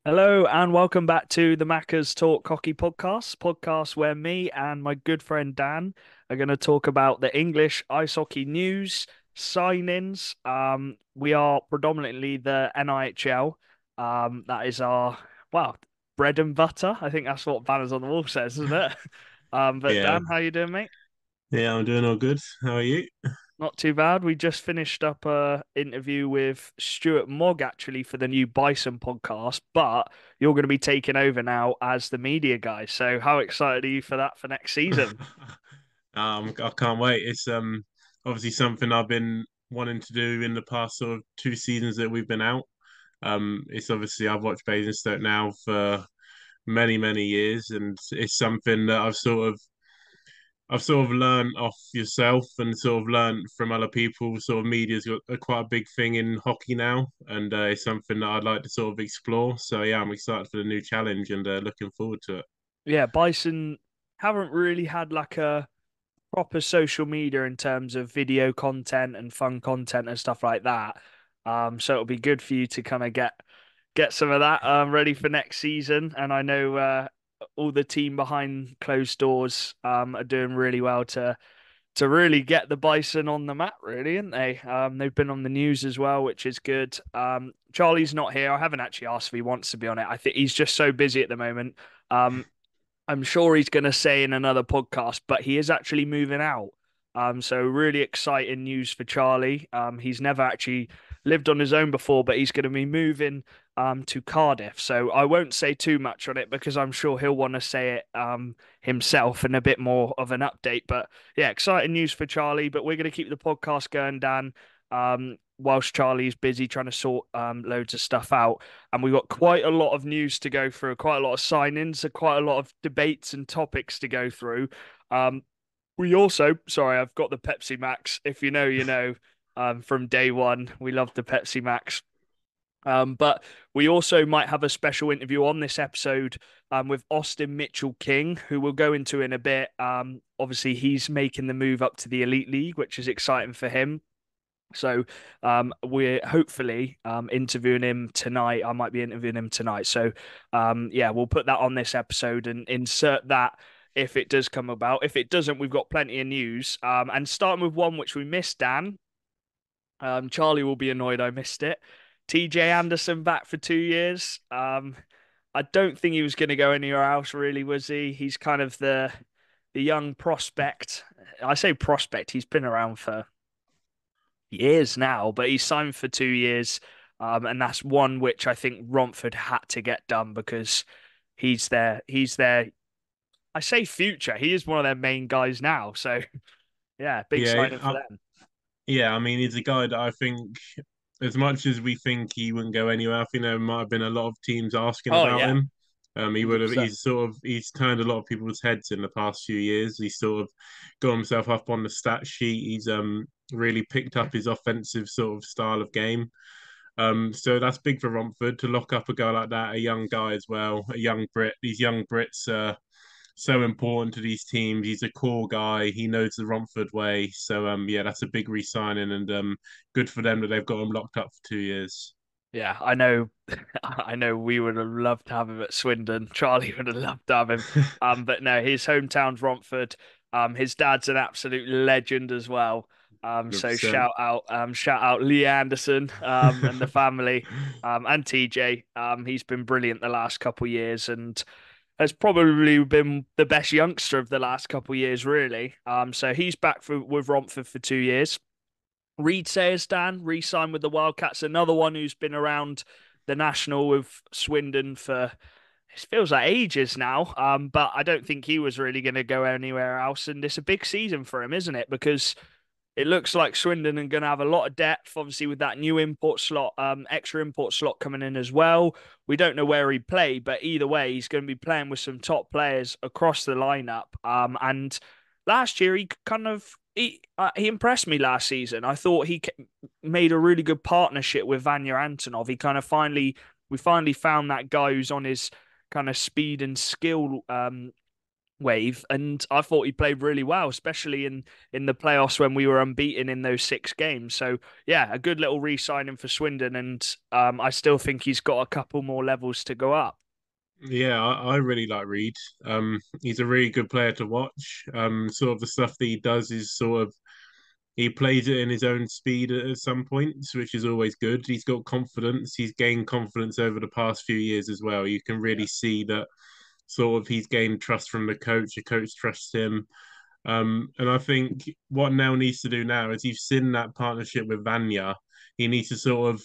Hello and welcome back to the Macca's Talk Hockey podcast where me and my good friend Dan are going to talk about the English ice hockey news, signings. We are predominantly the NIHL. That is our, well, bread and butter. I think that's what banners on the wall says, isn't it? But Yeah, Dan, how you doing, mate? yeah, I'm doing all good. How are you? Not too bad. We just finished up a interview with Stuart Mogg actually for the new Bison podcast, but you're going to be taking over now as the media guy. So how excited are you for that for next season? I can't wait. It's obviously something I've been wanting to do in the past sort of 2 seasons that we've been out. It's obviously I've watched Basingstoke now for many years, and it's something that I've sort of learned off yourself and sort of learned from other people. Sort of media's got quite a big thing in hockey now, and it's something that I'd like to sort of explore. So yeah, I'm excited for the new challenge and looking forward to it. Yeah, Bison haven't really had like a proper social media in terms of video content and fun content and stuff like that. So it'll be good for you to kind of get some of that ready for next season. And I know all the team behind closed doors are doing really well to really get the Bison on the map, really, aren't they? They've been on the news as well, which is good. Charlie's not here. I haven't actually asked if he wants to be on it. I think he's just so busy at the moment. Um, I'm sure he's going to say in another podcast, but he is actually moving out. So really exciting news for Charlie. He's never actually lived on his own before, but he's going to be moving to Cardiff. So I won't say too much on it because I'm sure he'll want to say it himself and a bit more of an update. But yeah, exciting news for Charlie. But we're going to keep the podcast going, Dan. Whilst Charlie's busy trying to sort loads of stuff out. And we've got quite a lot of news to go through, quite a lot of signings, and quite a lot of debates and topics to go through. We also, sorry, I've got the Pepsi Max. If you know, you know. From day one, we love the Pepsi Max. But we also might have a special interview on this episode with Austin Mitchell King, who we'll go into in a bit. Obviously, he's making the move up to the Elite League, which is exciting for him. So we're hopefully interviewing him tonight. I might be interviewing him tonight. So yeah, we'll put that on this episode and insert that if it does come about. If it doesn't, we've got plenty of news. And starting with one which we missed, Dan. Charlie will be annoyed I missed it. TJ Anderson back for 2 years. I don't think he was going to go anywhere else, really, was he? He's kind of the young prospect. I say prospect. He's been around for years now, but he's signed for 2 years. And that's one which I think Romford had to get done because he's their I say future. He is one of their main guys now. So yeah, big Yeah, signing for them. yeah. I mean, he's a guy that I think, as much as we think he wouldn't go anywhere, I think there might have been a lot of teams asking Oh about yeah, him. He would have. 100%. He's turned a lot of people's heads in the past few years. He's sort of got himself up on the stat sheet. He's really picked up his offensive sort of style of game. So that's big for Romford to lock up a guy like that, a young guy as well, a young Brit. These young Brits are so important to these teams. He's a core guy. He knows the Romford way. So yeah, that's a big re-signing and good for them that they've got him locked up for 2 years. Yeah, I know. I know we would have loved to have him at Swindon. Charlie would have loved to have him. But no, his hometown's Romford. His dad's an absolute legend as well. So 100%. shout out Lee Anderson, and the family, and TJ. He's been brilliant the last couple of years and has probably been the best youngster of the last couple of years, really. So he's back with Romford for 2 years. Reed Sayers, Dan, re-signed with the Wildcats. Another one who's been around the national with Swindon for it feels like ages now. But I don't think he was really going to go anywhere else. And it's a big season for him, isn't it? Because it looks like Swindon are going to have a lot of depth, obviously with that new import slot, extra import slot coming in as well. We don't know where he'd play, but either way, he's going to be playing with some top players across the lineup. And last year he kind of he impressed me last season. I thought made a really good partnership with Vanya Antonov. He kind of we finally found that guy who's on his kind of speed and skill wave, and I thought he played really well, especially in the playoffs when we were unbeaten in those 6 games. So yeah, a good little re-signing for Swindon, and I still think he's got a couple more levels to go up. Yeah, I really like Reed. He's a really good player to watch. Sort of the stuff that he does is sort of he plays it in his own speed at some points, which is always good. He's got confidence. He's gained confidence over the past few years as well. You can Yeah, really see that sort of he's gained trust from the coach. The coach trusts him. And I think what Nell needs to do now is you've seen that partnership with Vanya. He needs to sort of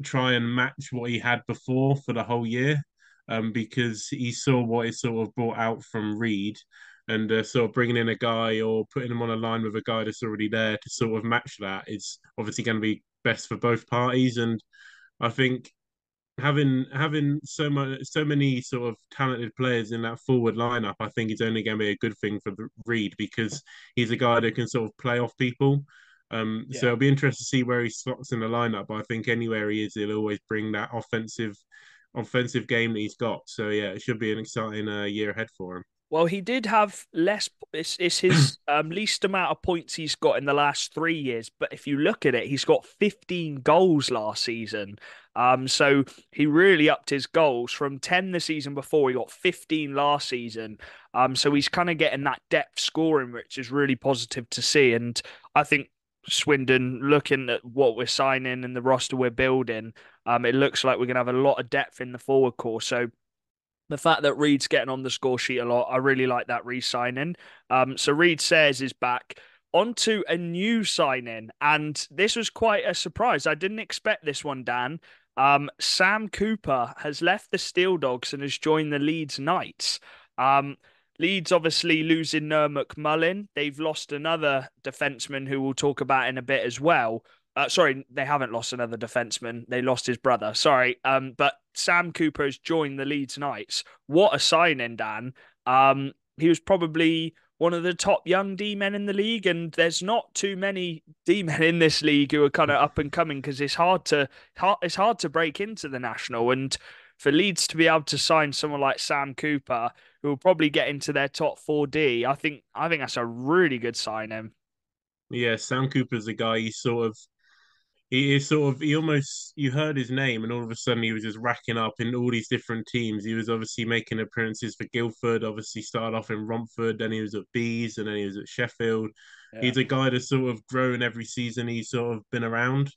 try and match what he had before for the whole year, because he saw what he sort of brought out from Reed, and sort of bringing in a guy or putting him on a line with a guy that's already there to sort of match that is obviously going to be best for both parties. And I think having so many sort of talented players in that forward lineup, I think it's only going to be a good thing for the Reed because he's a guy that can sort of play off people. So yeah. it'll be interesting to see where he slots in the lineup. But I think anywhere he is, he'll always bring that offensive game that he's got. So yeah, it should be an exciting year ahead for him. Well, he did have less. It's his least amount of points he's got in the last 3 years. But if you look at it, he's got 15 goals last season. So he really upped his goals from 10 the season before. He got 15 last season. So he's kind of getting that depth scoring, which is really positive to see. And I think Swindon, looking at what we're signing and the roster we're building, it looks like we're gonna have a lot of depth in the forward core. So the fact that Reed's getting on the score sheet a lot, I really like that re-signing. So Reed Sayers is back. Onto a new signing, and this was quite a surprise. I didn't expect this one, Dan. Sam Cooper has left the Steel Dogs and has joined the Leeds Knights. Um, Leeds obviously losing Noah McMullen. They've lost another defenseman who we'll talk about in a bit as well. Sorry, they haven't lost another defenseman. They lost his brother. Sorry. But Sam Cooper has joined the Leeds Knights. What a signing, Dan. He was probably one of the top young D men in the league, and there's not too many D men in this league who are kind of up and coming because it's hard to break into the national. And for Leeds to be able to sign someone like Sam Cooper, who will probably get into their top 4D, I think that's a really good signing. Yeah, Sam Cooper's a guy. He is sort of he almost you heard his name and all of a sudden he was just racking up in all these different teams. He was obviously making appearances for Guildford, obviously started off in Romford, then he was at Bees and then he was at Sheffield. Yeah. He's a guy that's sort of grown every season he's sort of been around.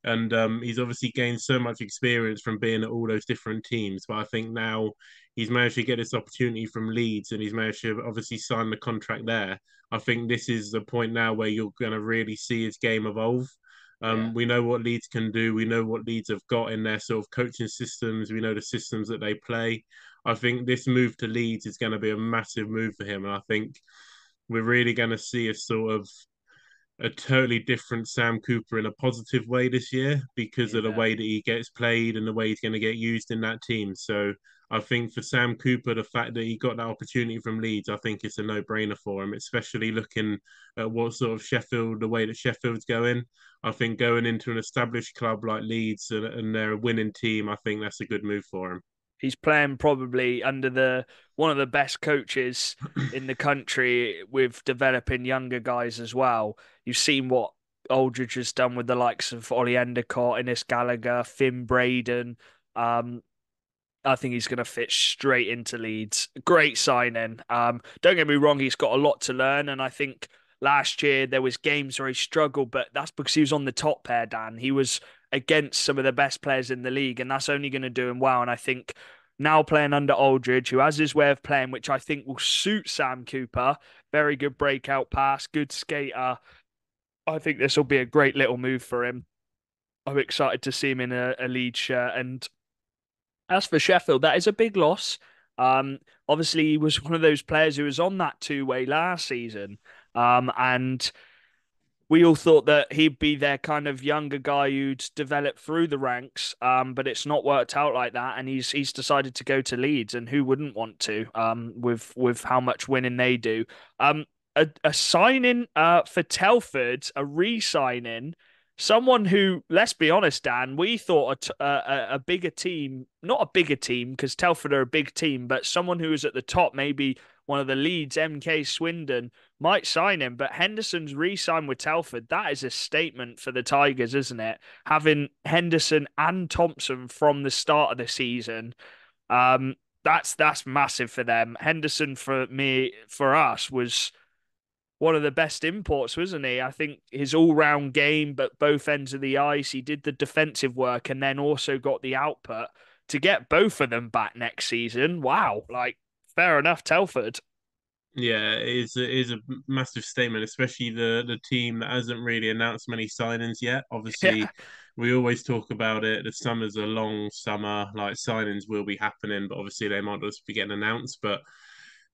And he's obviously gained so much experience from being at all those different teams. But I think now he's managed to get this opportunity from Leeds and he's managed to obviously sign the contract there. I think this is the point now where you're going to really see his game evolve. Yeah. We know what Leeds can do. We know what Leeds have got in their sort of coaching systems. We know the systems that they play. I think this move to Leeds is going to be a massive move for him. And I think we're really going to see a sort of a totally different Sam Cooper in a positive way this year because of the Yeah. way that he gets played and the way he's going to get used in that team. So I think for Sam Cooper, the fact that he got that opportunity from Leeds, I think it's a no-brainer for him, especially looking at what sort of Sheffield, the way that Sheffield's going. I think going into an established club like Leeds and they're a winning team, I think that's a good move for him. He's playing probably under the one of the best coaches in the country with developing younger guys as well. You've seen what Aldridge has done with the likes of Ollie Endicott, Innes Gallagher, Finn Braden. Um, I think he's going to fit straight into Leeds. Great signing. Don't get me wrong, he's got a lot to learn, and I think last year there was games where he struggled, but that's because he was on the top pair, Dan. He was against some of the best players in the league, and that's only going to do him well. And I think now playing under Aldridge, who has his way of playing, which I think will suit Sam Cooper, very good breakout pass, good skater. I think this will be a great little move for him. I'm excited to see him in a lead shirt. And as for Sheffield, that is a big loss. Obviously, he was one of those players who was on that two-way last season. And we all thought that he'd be their kind of younger guy who'd develop through the ranks, but it's not worked out like that. And he's decided to go to Leeds, and who wouldn't want to? With how much winning they do. A signing for Telford, a re-signing, someone who, let's be honest, Dan, we thought a bigger team, not a bigger team because Telford are a big team, but someone who was at the top maybe one of the leads, MK Swindon, might sign him. But Henderson's re-signed with Telford. That is a statement for the Tigers, isn't it? Having Henderson and Thompson from the start of the season, um, that's massive for them. Henderson for us was one of the best imports, wasn't he? I think his all-round game, but both ends of the ice, he did the defensive work and then also got the output to get both of them back next season. Wow, like fair enough, Telford. Yeah, it is a massive statement, especially the team that hasn't really announced many signings yet. Yeah, Obviously, we always talk about it. The summer's a long summer, like signings will be happening, but obviously they might just be getting announced. But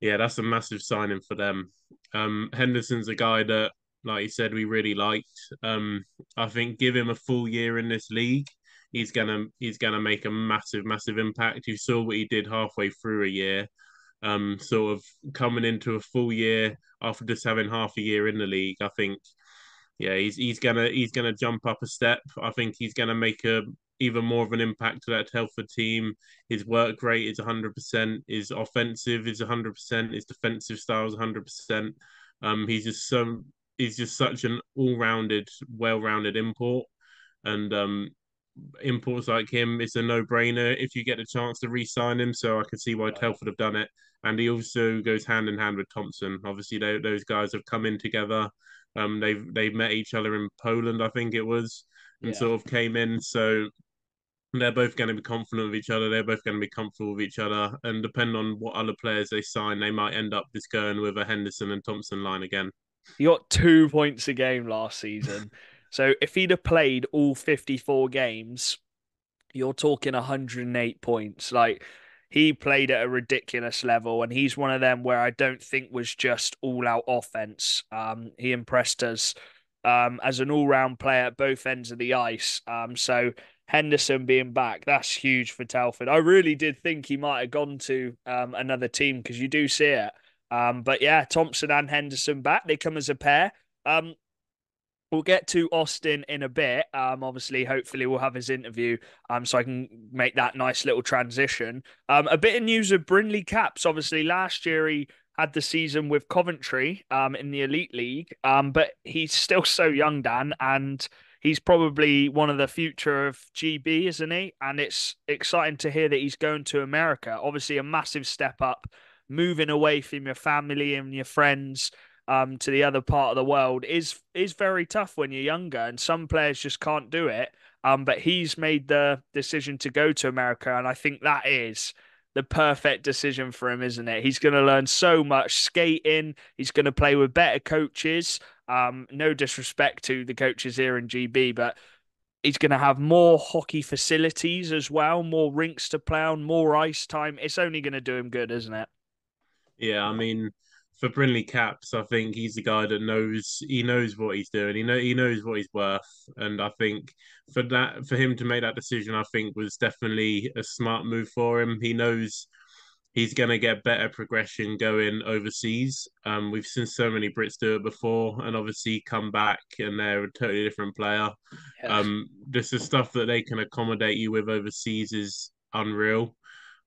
yeah, that's a massive signing for them. Henderson's a guy that, like you said, we really liked. I think give him a full year in this league, he's gonna make a massive impact. You saw what he did halfway through a year, sort of coming into a full year after just having half a year in the league. I think, yeah, he's gonna jump up a step. I think he's gonna make a even more of an impact to that Telford team. His work rate is 100%. His offensive is 100%. His defensive style is 100%. He's just such an all-rounded, well-rounded import, and imports like him, it's a no-brainer if you get a chance to re-sign him. So I can see why Telford have done it, and he also goes hand in hand with Thompson. Obviously, those guys have come in together. They've met each other in Poland, I think it was, and yeah. sort of came in. So they're both going to be confident of each other. They're both going to be comfortable with each other, and depending on what other players they sign, they might end up just going with a Henderson and Thompson line again. He got 2 points a game last season. So if he'd have played all 54 games, you're talking 108 points. Like he played at a ridiculous level, and he's one of them where I don't think was just all out offense. He impressed us as an all round player at both ends of the ice. So Henderson being back, that's huge for Telford. I really did think he might have gone to another team because you do see it. But yeah, Thompson and Henderson back. They come as a pair. Um, We'll get to Austin in a bit. Obviously, hopefully, we'll have his interview. So I can make that nice little transition. A bit of news of Brindley Caps. Obviously, last year he had the season with Coventry in the Elite League. But he's still so young, Dan, and he's probably one of the future of GB, isn't he? And it's exciting to hear that he's going to America. Obviously, a massive step up, moving away from your family and your friends to the other part of the world is very tough when you're younger, and some players just can't do it. But he's made the decision to go to America, and I think that is the perfect decision for him, isn't it? He's going to learn so much skating. He's going to play with better coaches. No disrespect to the coaches here in GB, but he's going to have more hockey facilities as well, more rinks to play on, more ice time. It's only going to do him good, isn't it? Yeah, I mean, for Brindley Caps, I think he's the guy that knows what he's doing. He knows what he's worth, and I think for him to make that decision, I think was definitely a smart move for him. He knows he's going to get better progression going overseas. We've seen so many Brits do it before, and obviously come back and they're a totally different player. Yeah. This is stuff that they can accommodate you with overseas is unreal.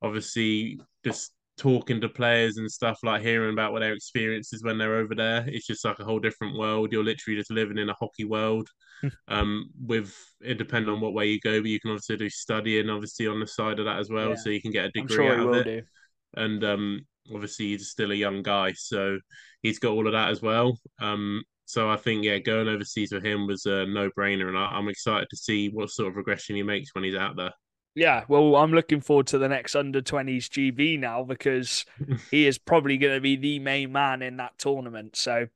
Obviously, just talking to players and stuff, like hearing about what their experiences when they're over there, it's just like a whole different world. You're literally just living in a hockey world. With it depending on what way you go, but you can also do studying obviously on the side of that as well, Yeah, so you can get a I'm degree sure he out of will it. do. And obviously he's still a young guy, so he's got all of that as well. So I think, yeah, going overseas with him was a no-brainer, and I'm excited to see what sort of progression he makes when he's out there. Yeah, well, I'm looking forward to the next under 20s GB now because he is probably going to be the main man in that tournament. So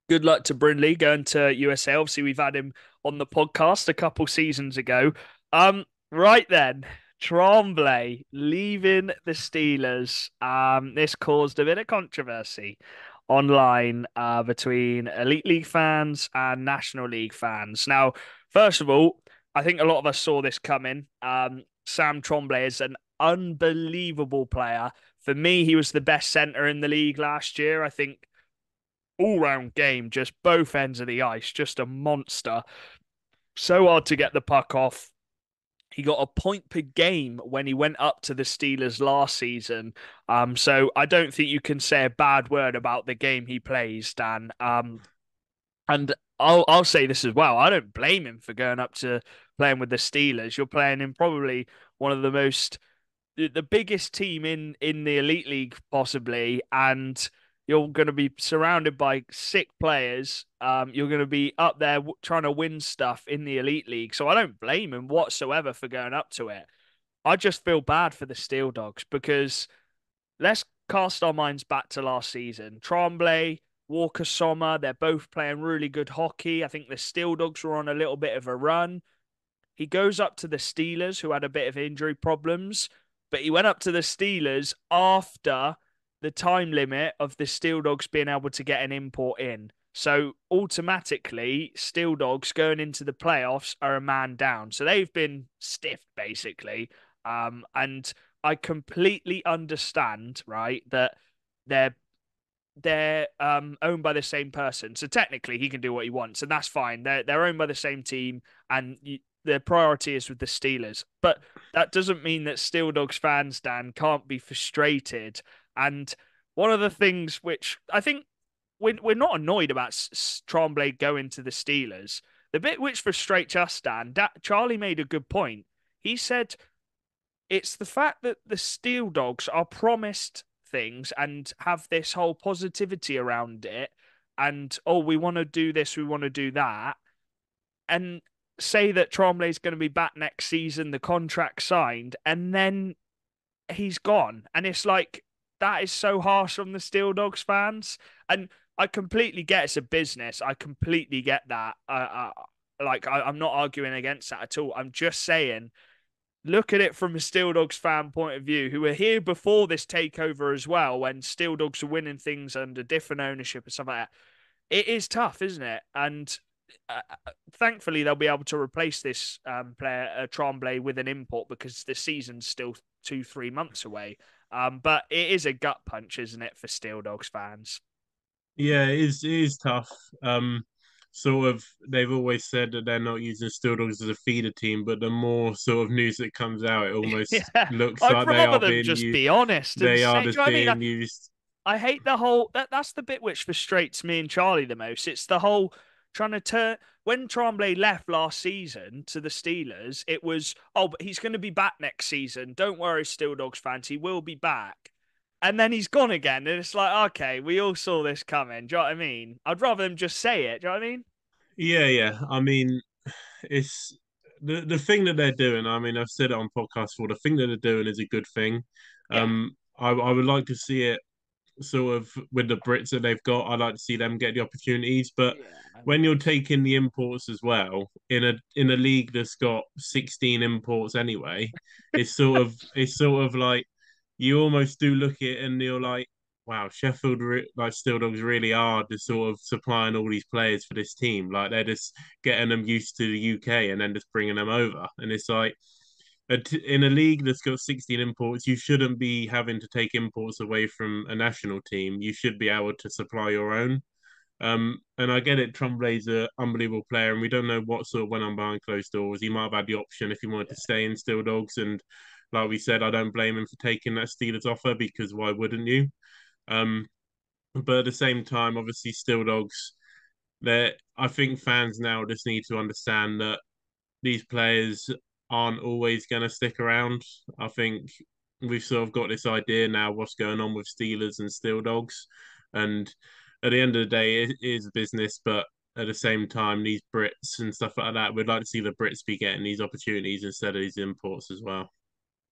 good luck to Brindley going to USA. Obviously, we've had him on the podcast a couple seasons ago. Right then, Tremblay leaving the Steelers. This caused a bit of controversy online between Elite League fans and National League fans. Now, first of all, I think a lot of us saw this coming. Sam Tremblay is an unbelievable player. For me, he was the best center in the league last year. I think all round game, just both ends of the ice, just a monster. So hard to get the puck off. He got a point per game when he went up to the Steelers last season. So I don't think you can say a bad word about the game he plays, Dan. And I'll say this as well. I don't blame him for going up to playing with the Steelers. You're playing in probably one of the biggest team in the elite league possibly, and you're going to be surrounded by sick players. You're going to be up there trying to win stuff in the elite league. So I don't blame him whatsoever for going up to it. I just feel bad for the Steel Dogs because let's cast our minds back to last season. Tremblay, Walker Sommer, they're both playing really good hockey. I think the Steel Dogs were on a little bit of a run. He goes up to the Steelers, who had a bit of injury problems, but he went up to the Steelers after the time limit of the Steel Dogs being able to get an import in. So automatically, Steel Dogs going into the playoffs are a man down. So they've been stiffed basically. And I completely understand, right, that they're owned by the same person. So technically he can do what he wants, and that's fine. They're owned by the same team, and their priority is with the Steelers. But that doesn't mean that Steel Dogs fans, Dan, can't be frustrated. And one of the things which I think we're not annoyed about Tremblay going to the Steelers. The bit which frustrates us, Dan, Charlie made a good point. He said it's the fact that the Steel Dogs are promised things and have this whole positivity around it, and oh, we want to do this, we want to do that, and say that Tremblay's going to be back next season, the contract signed, and then he's gone, and it's like that is so harsh on the Steel Dogs fans, and I completely get it's a business. I completely get that. I'm not arguing against that at all. I'm just saying look at it from a Steel Dogs fan point of view, who were here before this takeover as well, when Steel Dogs are winning things under different ownership and stuff like that. It is tough, isn't it? And thankfully, they'll be able to replace this player, Tremblay, with an import because the season's still 2-3 months away. But it is a gut punch, isn't it, for Steel Dogs fans? Yeah, it is tough. Sort of, they've always said that they're not using Steel Dogs as a feeder team, but the more sort of news that comes out, it almost Yeah, looks I'd like they rather are them being just used. be honest and They are say, do you just know what I mean? being used. I hate the whole that's the bit which frustrates me and Charlie the most. It's the whole trying to turn when Tremblay left last season to the Steelers, it was but he's going to be back next season. Don't worry, Steel Dogs fans, he will be back. And then he's gone again, and it's like, okay, we all saw this coming. Do you know what I mean? I'd rather them just say it. Do you know what I mean? Yeah, yeah. I mean, it's the thing that they're doing. I mean, I've said it on podcasts before. The thing that they're doing is a good thing. Yeah, I would like to see it sort of with the Brits that they've got. I'd like to see them get the opportunities, but yeah, I when would you're also. taking the imports as well in a league that's got 16 imports anyway, it's sort of like you almost do look at it and you're like, wow, like Steel Dogs really are just sort of supplying all these players for this team. Like they're just getting them used to the UK and then just bringing them over, and it's like in a league that's got 16 imports, you shouldn't be having to take imports away from a national team. You should be able to supply your own. And I get it, Tremblay's an unbelievable player, and we don't know what sort of went on behind closed doors. He might have had the option if he wanted to stay in Steel Dogs, and like we said, I don't blame him for taking that Steelers offer because why wouldn't you? Um, but at the same time, obviously, Steel Dogs, I think fans now just need to understand that these players aren't always going to stick around. I think we've sort of got this idea now what's going on with Steelers and Steel Dogs, and at the end of the day, it is business. But at the same time, these Brits and stuff like that, we'd like to see the Brits be getting these opportunities instead of these imports as well.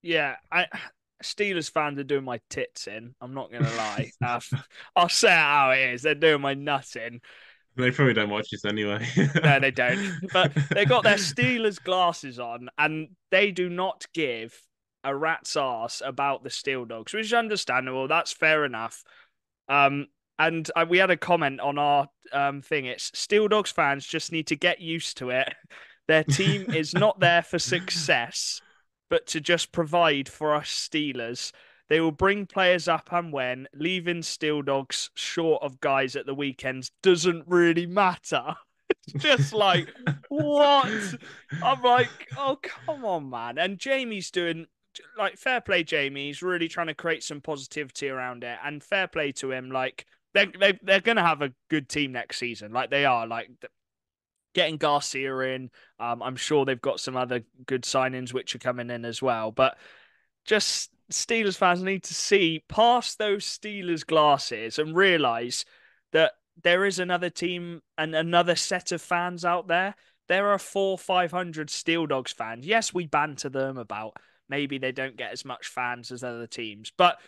Yeah, I Steelers fans are doing my tits in. I'm not gonna lie. I'll say it how it is. They're doing my nuts in. They probably don't watch this anyway. No, they don't. But they got their Steelers glasses on, and they do not give a rat's ass about the Steel Dogs, which is understandable. That's fair enough. Um, and we had a comment on our thing. It's Steel Dogs fans just need to get used to it. Their team is not there for success, but to just provide for us Steelers. They will bring players up and when leaving Steel Dogs short of guys at the weekends doesn't really matter. just like, what? I'm like, oh, come on, man. And Jamie's doing, like, fair play, Jamie. He's really trying to create some positivity around it. And fair play to him. Like, they're going to have a good team next season. Like, they are. Like, getting Garcia in. I'm sure they've got some other good signings which are coming in as well. But just Steelers fans need to see past those Steelers glasses and realize that there is another team and another set of fans out there. There are 500 Steel Dogs fans. Yes, we banter them about maybe they don't get as much fans as other teams, but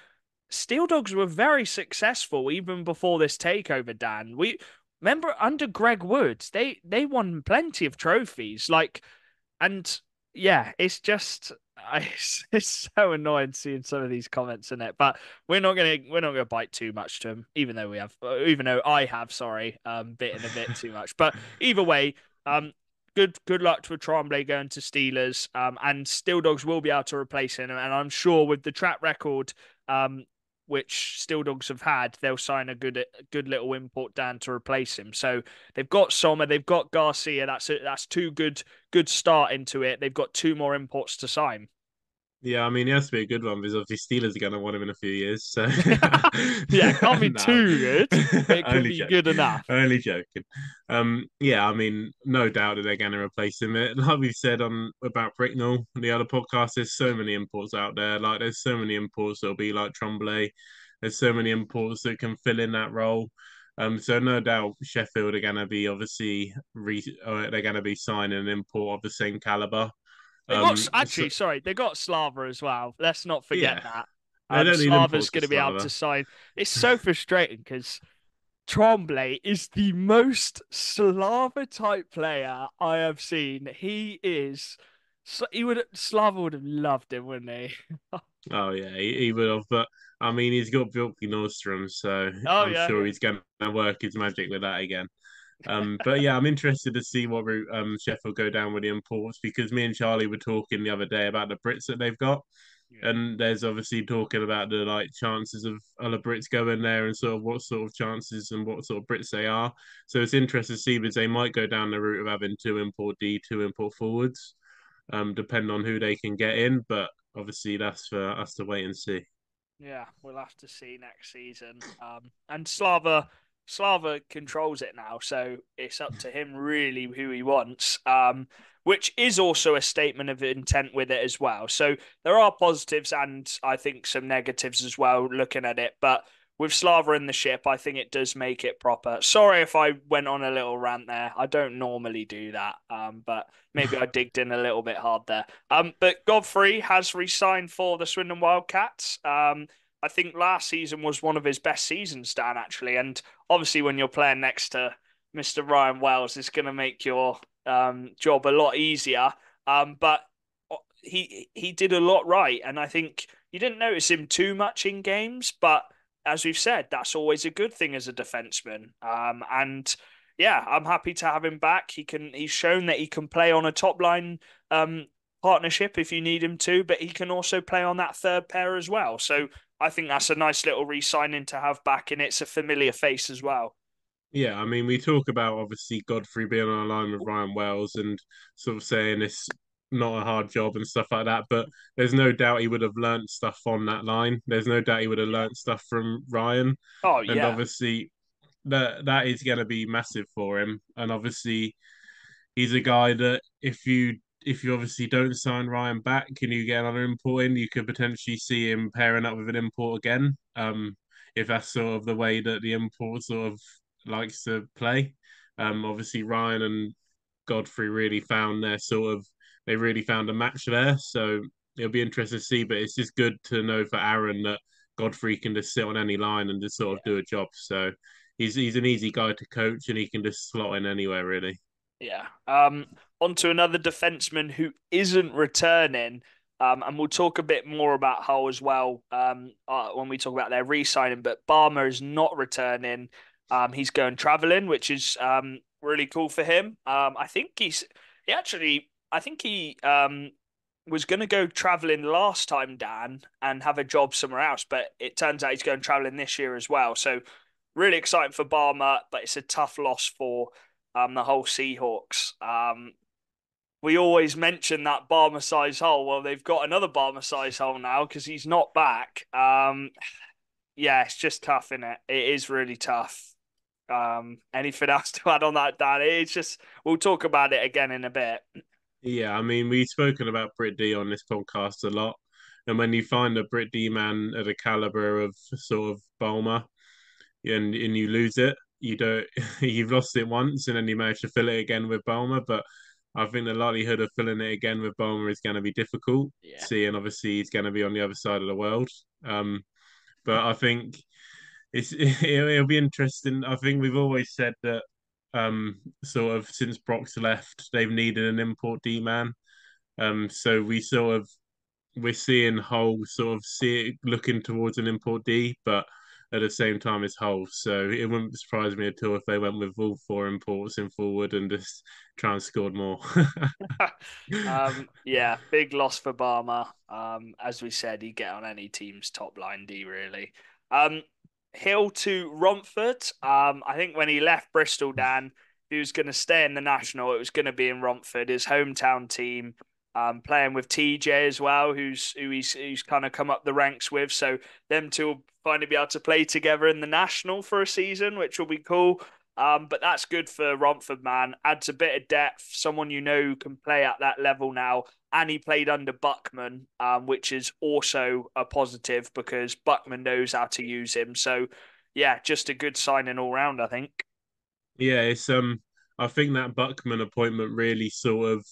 Steel Dogs were very successful even before this takeover, Dan. We remember under Greg Woods, they won plenty of trophies. Like, and yeah, it's just it's so annoying seeing some of these comments in it. But we're not gonna bite too much to them, even though I have, sorry, bitten a bit too much. But either way, good luck to Tremblay going to Steelers. And Steel Dogs will be able to replace him, and I'm sure with the track record, which Steel Dogs have had, they'll sign a good little import down to replace him. So they've got Sommer, they've got Garcia. That's two good start into it. They've got two more imports to sign. Yeah, I mean, he has to be a good one because obviously Steelers are going to want him in a few years. So, Yeah, can't be no, too good, but it can only be joking. good enough. Only joking. Yeah, I mean, no doubt that they're going to replace him. Like we've said on about Bricknell, the other podcast, there's so many imports out there. Like, there's so many imports that'll be like Tremblay. There's so many imports that can fill in that role. So no doubt Sheffield are going to be they're going to be signing an import of the same caliber. They got So actually, sorry, they got Slava as well. Let's not forget yeah, that. they don't need Slava's imports for going to be able Slava. to sign. It's so frustrating because Tremblay is the most Slava type player I have seen. He is. So he would Slava would have loved him, wouldn't he? Oh yeah, he would have. But I mean, he's got Vilky Nordstrom, so Oh I'm yeah, sure yeah. he's going to work his magic with that again. But yeah, I'm interested to see what route Sheffield go down with the imports because me and Charlie were talking the other day about the Brits that they've got, Yeah. and there's obviously talking about the like chances of other Brits going there and sort of what sort of chances and what sort of Brits they are. So it's interesting to see because they might go down the route of having two import D, two import forwards, depending on who they can get in. But obviously that's for us to wait and see. Yeah, we'll have to see next season. And Slava controls it now, so it's up to him really who he wants. Which is also a statement of intent with it as well. So there are positives and I think some negatives as well looking at it, but with Slava in the ship, I think it does make it proper. Sorry if I went on a little rant there. I don't normally do that, but maybe I digged in a little bit hard there. But Godfrey has re-signed for the Swindon Wildcats. I think last season was one of his best seasons, Dan, actually. And obviously, when you're playing next to Mr. Ryan Wells, it's going to make your job a lot easier. But he did a lot right, and I think you didn't notice him too much in games, but as we've said, that's always a good thing as a defenseman. And yeah, I'm happy to have him back. He's shown that he can play on a top line partnership if you need him to, but he can also play on that third pair as well. So I think that's a nice little re-signing to have back, and it's a familiar face as well. Yeah, I mean, we talk about obviously Godfrey being on a line with Ryan Wells and sort of saying it's not a hard job and stuff like that, but there's no doubt he would have learnt stuff on that line. There's no doubt he would have Yeah. learnt stuff from Ryan, Oh and yeah. obviously that is going to be massive for him. And obviously, he's a guy that if you obviously don't sign Ryan back and you get another import in, you could potentially see him pairing up with an import again. If that's sort of the way that the import sort of likes to play. Obviously Ryan and Godfrey really found their sort of they really found a match there. So it'll be interesting to see, but it's just good to know for Aaron that Godfrey can just sit on any line and just sort of do a job. So he's an easy guy to coach and he can just slot in anywhere really. Yeah. On to another defenseman who isn't returning. And we'll talk a bit more about Hull as well when we talk about their re-signing. But Barmer is not returning. He's going traveling, which is really cool for him. I think I think he was going to go traveling last time, Dan, and have a job somewhere else. But it turns out he's going traveling this year as well. So really exciting for Barmer, but it's a tough loss for the whole Seahawks. We always mention that Barmer size hole. Well, they've got another Barmer size hole now because he's not back. Yeah, it's just tough, isn't it? It is really tough. Anything else to add on that, Dan? It's just we'll talk about it again in a bit. Yeah, I mean, we've spoken about Brit D on this podcast a lot. And when you find a Brit D man at a caliber of sort of Bulmer and you lose it, you don't you've lost it once and then you manage to fill it again with Bulmer. But I think the likelihood of filling it again with Bulmer is going to be difficult, Yeah. seeing obviously he's going to be on the other side of the world. But I think it'll be interesting. I think we've always said that sort of since Brock's left, they've needed an import D man. So we're seeing Hull sort of see it looking towards an import D, but at the same time it's Hull. So it wouldn't surprise me at all if they went with all four imports in forward and just try and score more. Yeah, big loss for Barmer. As we said, he'd get on any team's top line D really. Um, Hill to Romford. I think when he left Bristol, Dan, he was going to stay in the national. It was going to be in Romford, his hometown team. Playing with TJ as well, who's kind of come up the ranks with. So them two will finally be able to play together in the national for a season, which will be cool. But that's good for Romford, man. Adds a bit of depth. Someone you know who can play at that level now. And he played under Buckman, which is also a positive because Buckman knows how to use him. So, yeah, just a good signing all round, I think. Yeah, it's I think that Buckman appointment really sort of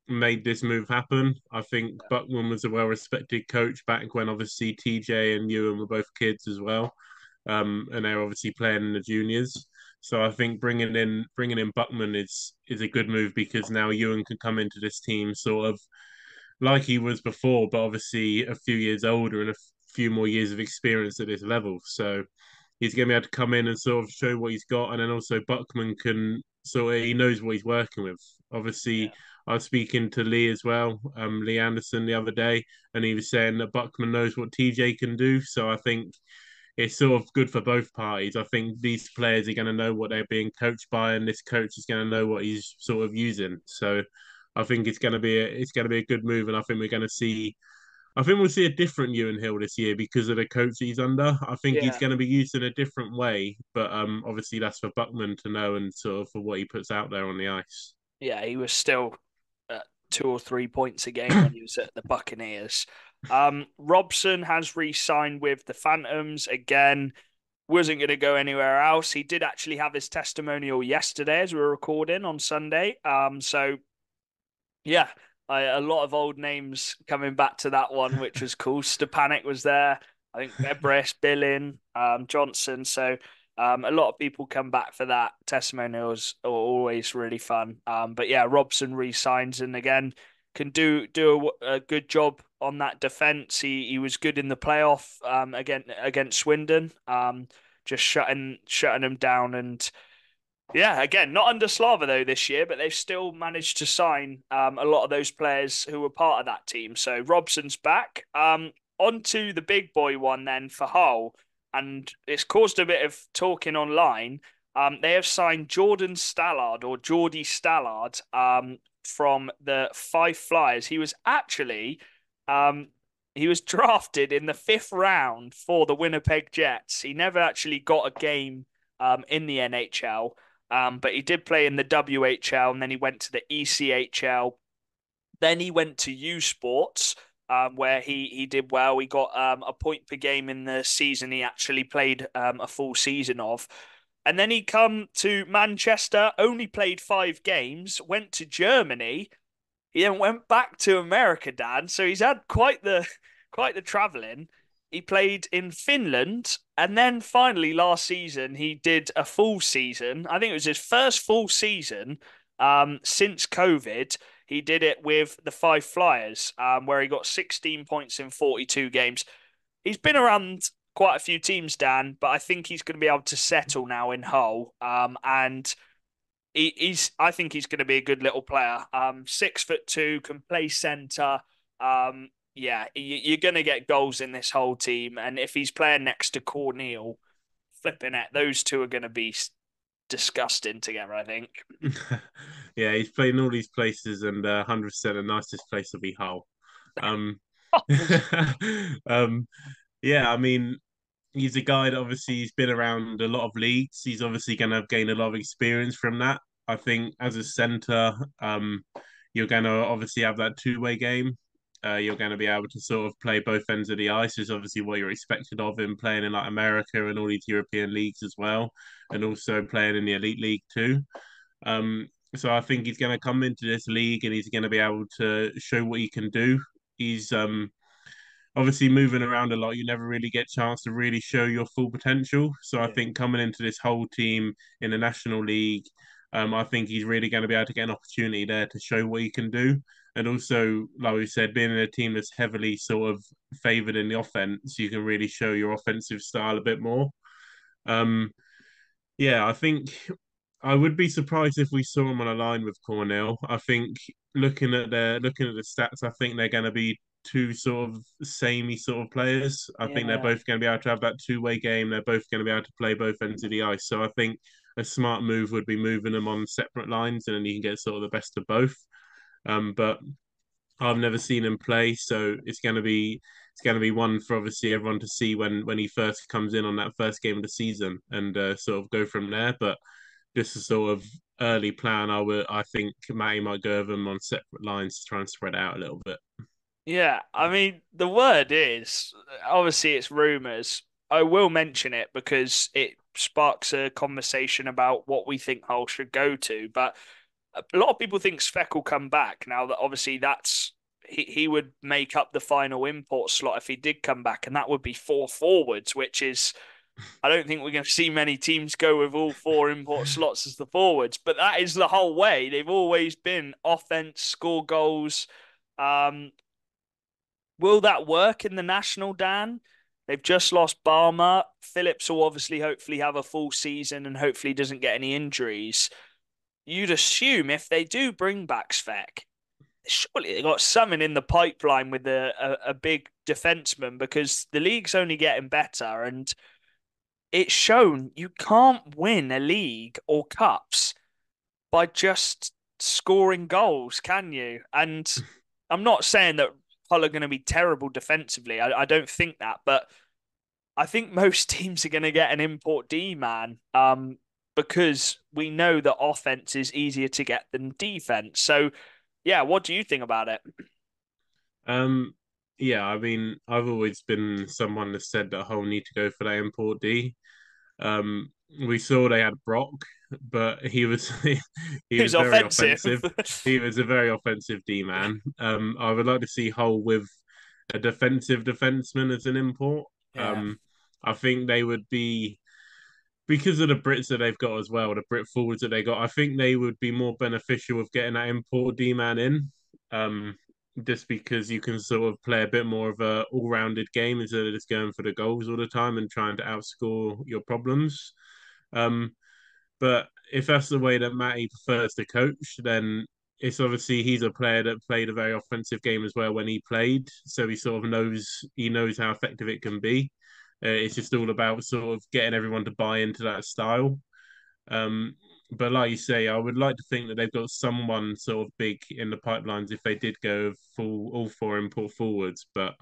made this move happen. I think Buckman was a well-respected coach back when obviously TJ and Ewan were both kids as well. And they're obviously playing in the juniors. So I think bringing in Buckman is a good move because now Ewan can come into this team sort of like he was before, but obviously a few years older and a few more years of experience at this level. So he's going to be able to come in and sort of show what he's got, and then also Buckman can sort of he knows what he's working with. Obviously, Yeah. I was speaking to Lee as well, Lee Anderson the other day, and he was saying that Buckman knows what TJ can do. So I think it's sort of good for both parties. I think these players are going to know what they're being coached by, and this coach is going to know what he's sort of using. So I think it's going to be a good move, and I think we're going to see. I think we'll see a different Ewan Hill this year because of the coach he's under. I think he's Yeah. going to be used in a different way, but obviously that's for Buckman to know and sort of for what he puts out there on the ice. Yeah, he was still at 2 or 3 points a game when he was at the Buccaneers. Robson has re-signed with the Phantoms again. Wasn't going to go anywhere else. He did actually have his testimonial yesterday as we were recording on Sunday. So yeah, a lot of old names coming back to that one, which was cool. Stepanek was there. I think Bebres, Billin, Johnson. So a lot of people come back for that. Testimonials are always really fun. But yeah, Robson re-signs and again can do a good job on that defense. He was good in the playoff against Swindon. Just shutting them down and yeah, again, not under Slava though this year, but they've still managed to sign a lot of those players who were part of that team. So Robson's back. On to the big boy one then for Hull, and it's caused a bit of talking online. They have signed Jordan Stallard or Geordie Stallard from the Fife Flyers. Um, he was drafted in the fifth round for the Winnipeg Jets. He never actually got a game in the NHL. But he did play in the WHL and then he went to the ECHL. Then he went to U Sports, where he did well. He got a point per game in the season he actually played a full season of. And then he come to Manchester, only played 5 games, went to Germany, he then went back to America, Dan. So he's had quite the travelling. He played in Finland, and then finally last season he did a full season. I think it was his first full season since COVID. He did it with the Five Flyers, where he got 16 points in 42 games. He's been around quite a few teams, Dan, but I think he's going to be able to settle now in Hull. And he's I think he's going to be a good little player. 6'2", can play centre. Yeah, you're going to get goals in this whole team, and if he's playing next to Cornell, flipping it, those two are going to be. disgusting together, I think. Yeah, he's played in all these places, and 100% the nicest place will be Hull. Um, um, yeah, I mean, he's a guy that obviously he's been around a lot of leagues. He's obviously going to gain a lot of experience from that. I think as a centre, you're going to obviously have that two-way game. You're going to be able to sort of play both ends of the ice. Is obviously what you're expected of him playing in like America and all these European leagues as well, and also playing in the elite league too. So I think he's going to come into this league and he's going to be able to show what he can do. He's obviously moving around a lot. You never really get a chance to really show your full potential. So I Yeah. think coming into this whole team in the National League, I think he's really going to be able to get an opportunity there to show what he can do. And also, like we said, being in a team that's heavily sort of favoured in the offense, you can really show your offensive style a bit more. Um, yeah, I think I would be surprised if we saw him on a line with Cornell. I think looking at the stats, I think they're going to be two sort of samey sort of players. I think they're Yeah. both going to be able to have that two-way game. They're both going to be able to play both ends of the ice. So I think a smart move would be moving them on separate lines, and then you can get sort of the best of both. But I've never seen him play, so it's going to be one for obviously everyone to see when he first comes in on that first game of the season and sort of go from there. But just a sort of early plan, I think Matty might go over them on separate lines to try and spread out a little bit. Yeah, I mean, the word is obviously it's rumors. I will mention it because it sparks a conversation about what we think Hull should go to. But a lot of people think Speck will come back now that obviously he would make up the final import slot if he did come back, and that would be four forwards, which is I don't think we're going to see many teams go with all four import slots as the forwards. But that is the whole way. They've always been offense, score goals. Um, Will that work in the national, Dan? They've just lost Barmer. Phillips will obviously hopefully have a full season and hopefully doesn't get any injuries. You'd assume if they do bring back Svek, surely they got something in the pipeline with a big defenseman because the league's only getting better and it's shown you can't win a league or cups by just scoring goals, can you? And I'm not saying that Hull are going to be terrible defensively. I don't think that, but I think most teams are going to get an import D man because we know that offense is easier to get than defense. So, yeah, what do you think about it? Um, yeah, I mean, I've always been someone that said that Hull need to go for that import D. We saw they had Brock, but he was he was Who's very offensive? offensive. He was a very offensive D Yeah, man. I would like to see Hull with a defensive defenseman as an import. yeah, Um, I think they would be because of the Brits that they've got as well, the Brit forwards that they got. I think they would be more beneficial of getting that import D man in. Um, just because you can sort of play a bit more of a all-rounded game instead of just going for the goals all the time and trying to outscore your problems. Um, but if that's the way that Matty prefers to coach, then it's obviously he's a player that played a very offensive game as well when he played, so he knows how effective it can be. It's just all about sort of getting everyone to buy into that style. Um, but like you say, I would like to think that they've got someone sort of big in the pipelines if they did go full all four import forwards. But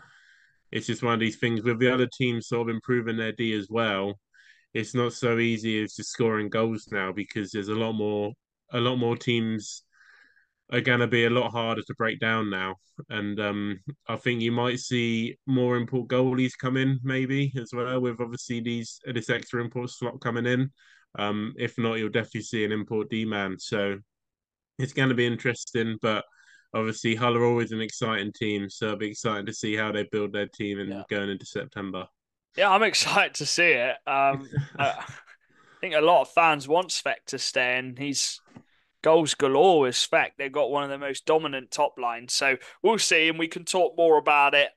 it's just one of these things with the other teams sort of improving their D as well. It's not so easy as just scoring goals now because there's a lot more teams are going to be a lot harder to break down now. And I think you might see more import goalies come in maybe as well with obviously this extra import slot coming in. If not, you'll definitely see an import D man. So it's going to be interesting, but obviously Hull are always an exciting team, so it'll be exciting to see how they build their team yeah. and going into September. Yeah, I'm excited to see it. I think a lot of fans want Svek to stay, and he's goals galore with Spec. They've got one of the most dominant top lines. So we'll see, and we can talk more about it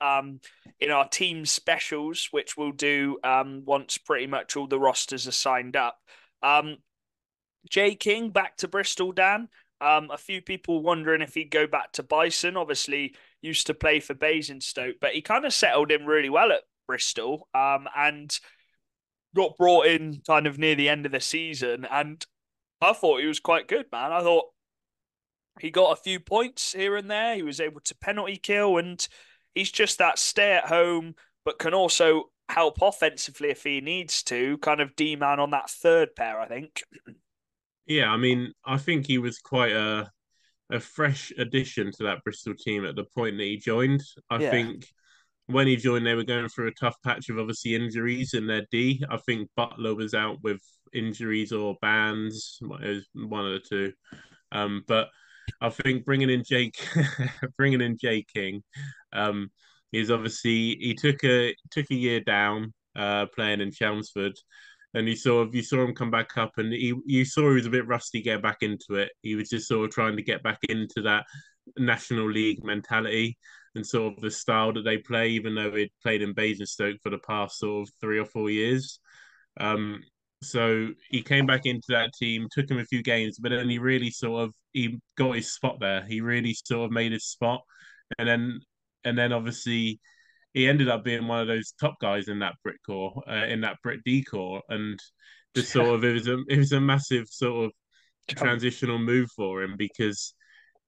in our team specials, which we'll do once pretty much all the rosters are signed up. Um, Jay King back to Bristol, Dan. A few people wondering if he'd go back to Bison. Obviously, used to play for Basingstoke, but he kind of settled in really well at Bristol and got brought in kind of near the end of the season. And I thought he was quite good, man. I thought he got a few points here and there. He was able to penalty kill, and he's just that stay at home, but can also help offensively if he needs to. Kind of D man on that third pair, I think. Yeah, I mean, I think he was quite a fresh addition to that Bristol team at the point that he joined. I Yeah, think when he joined, they were going through a tough patch of obviously injuries in their D. I think Butler was out with injuries or bans. It was one of the two. But I think bringing in Jay King, um, is obviously he took a year down, playing in Chelmsford, and you saw him come back up, and you saw he was a bit rusty getting back into it. He was just sort of trying to get back into that National League mentality and sort of the style that they play, even though he'd played in Basingstoke for the past sort of 3 or 4 years. Um, so he came back into that team, took him a few games, but then he really sort of he got his spot there. He really sort of made his spot, and then obviously he ended up being one of those top guys in that Brit core, in that Brit D core, and just yeah, sort of it was a massive sort of jump. transitional move for him because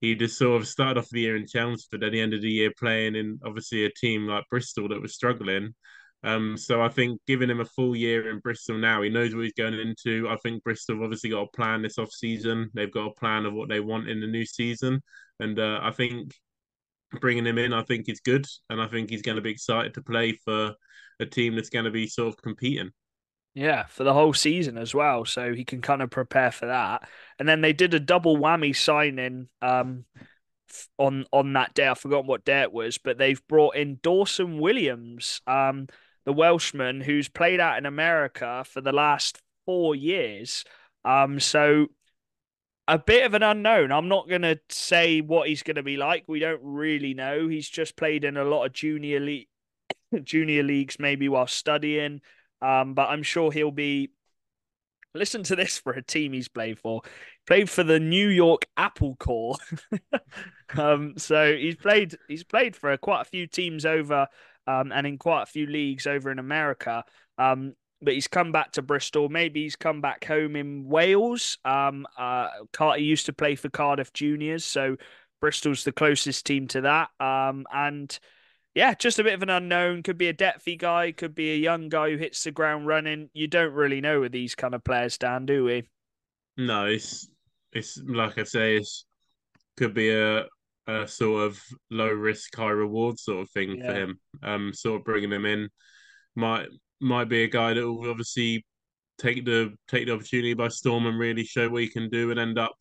he just sort of started off the year in Chelmsford, at the end of the year playing in obviously a team like Bristol that was struggling. So I think giving him a full year in Bristol now, he knows what he's going into. I think Bristol have obviously got a plan this off season. They've got a plan of what they want in the new season, and I think bringing him in, I think is good, and I think he's going to be excited to play for a team that's going to be sort of competing. Yeah, for the whole season as well, so he can kind of prepare for that. And then they did a double whammy signing on that day. I've forgotten what day it was, but they've brought in Dawson Williams, the Welshman who's played out in America for the last 4 years. So a bit of an unknown. I'm not gonna say what he's gonna be like. We don't really know. He's just played in a lot of junior leagues, maybe while studying. But I'm sure he'll be. Listen to this for a team he's played for. Played for the New York Apple Corps. So he's played for quite a few teams over, and in quite a few leagues over in America. But he's come back to Bristol. Maybe he's come back home in Wales. He used to play for Cardiff Juniors, so Bristol's the closest team to that. And yeah, just a bit of an unknown. Could be a depthy guy, could be a young guy who hits the ground running. You don't really know with these kind of players, Dan, do we? No, it's like I say, it's could be a sort of low risk, high reward sort of thing for Yeah. him. Sort of bringing him in might might be a guy that will obviously take the opportunity by storm and really show what he can do and end up.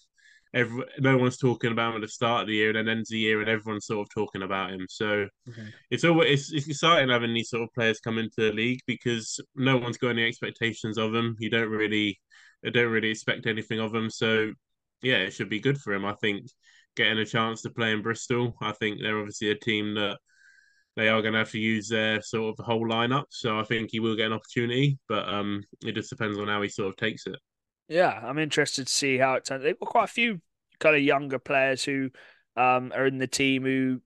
No one's talking about him at the start of the year and then ends the year and everyone's sort of talking about him. So Mhm. it's exciting having these sort of players come into the league because no one's got any expectations of them. You don't really expect anything of them. So yeah, it should be good for him. I think getting a chance to play in Bristol. I think they're obviously a team that they are going to have to use their sort of whole lineup. So I think he will get an opportunity, but it just depends on how he sort of takes it. Yeah, I'm interested to see how it turns. They've got quite a few kind of younger players who are in the team who,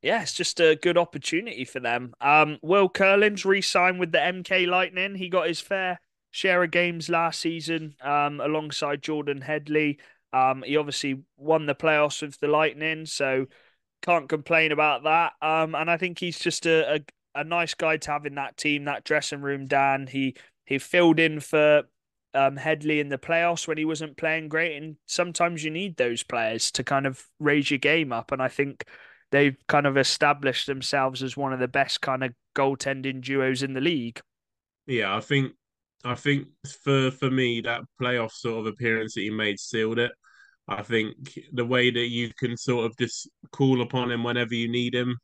yeah, it's just a good opportunity for them. Will Curlin's re-signed with the MK Lightning. He got his fair share of games last season, alongside Jordan Headley. He obviously won the playoffs with the Lightning, so can't complain about that. And I think he's just a nice guy to have in that team, that dressing room. Dan, he filled in for Headley in the playoffs when he wasn't playing great, and sometimes you need those players to kind of raise your game up. And I think they've kind of established themselves as one of the best kind of goaltending duos in the league. Yeah, I think for me that playoff sort of appearance that he made sealed it. I think the way that you can sort of just call upon him whenever you need him,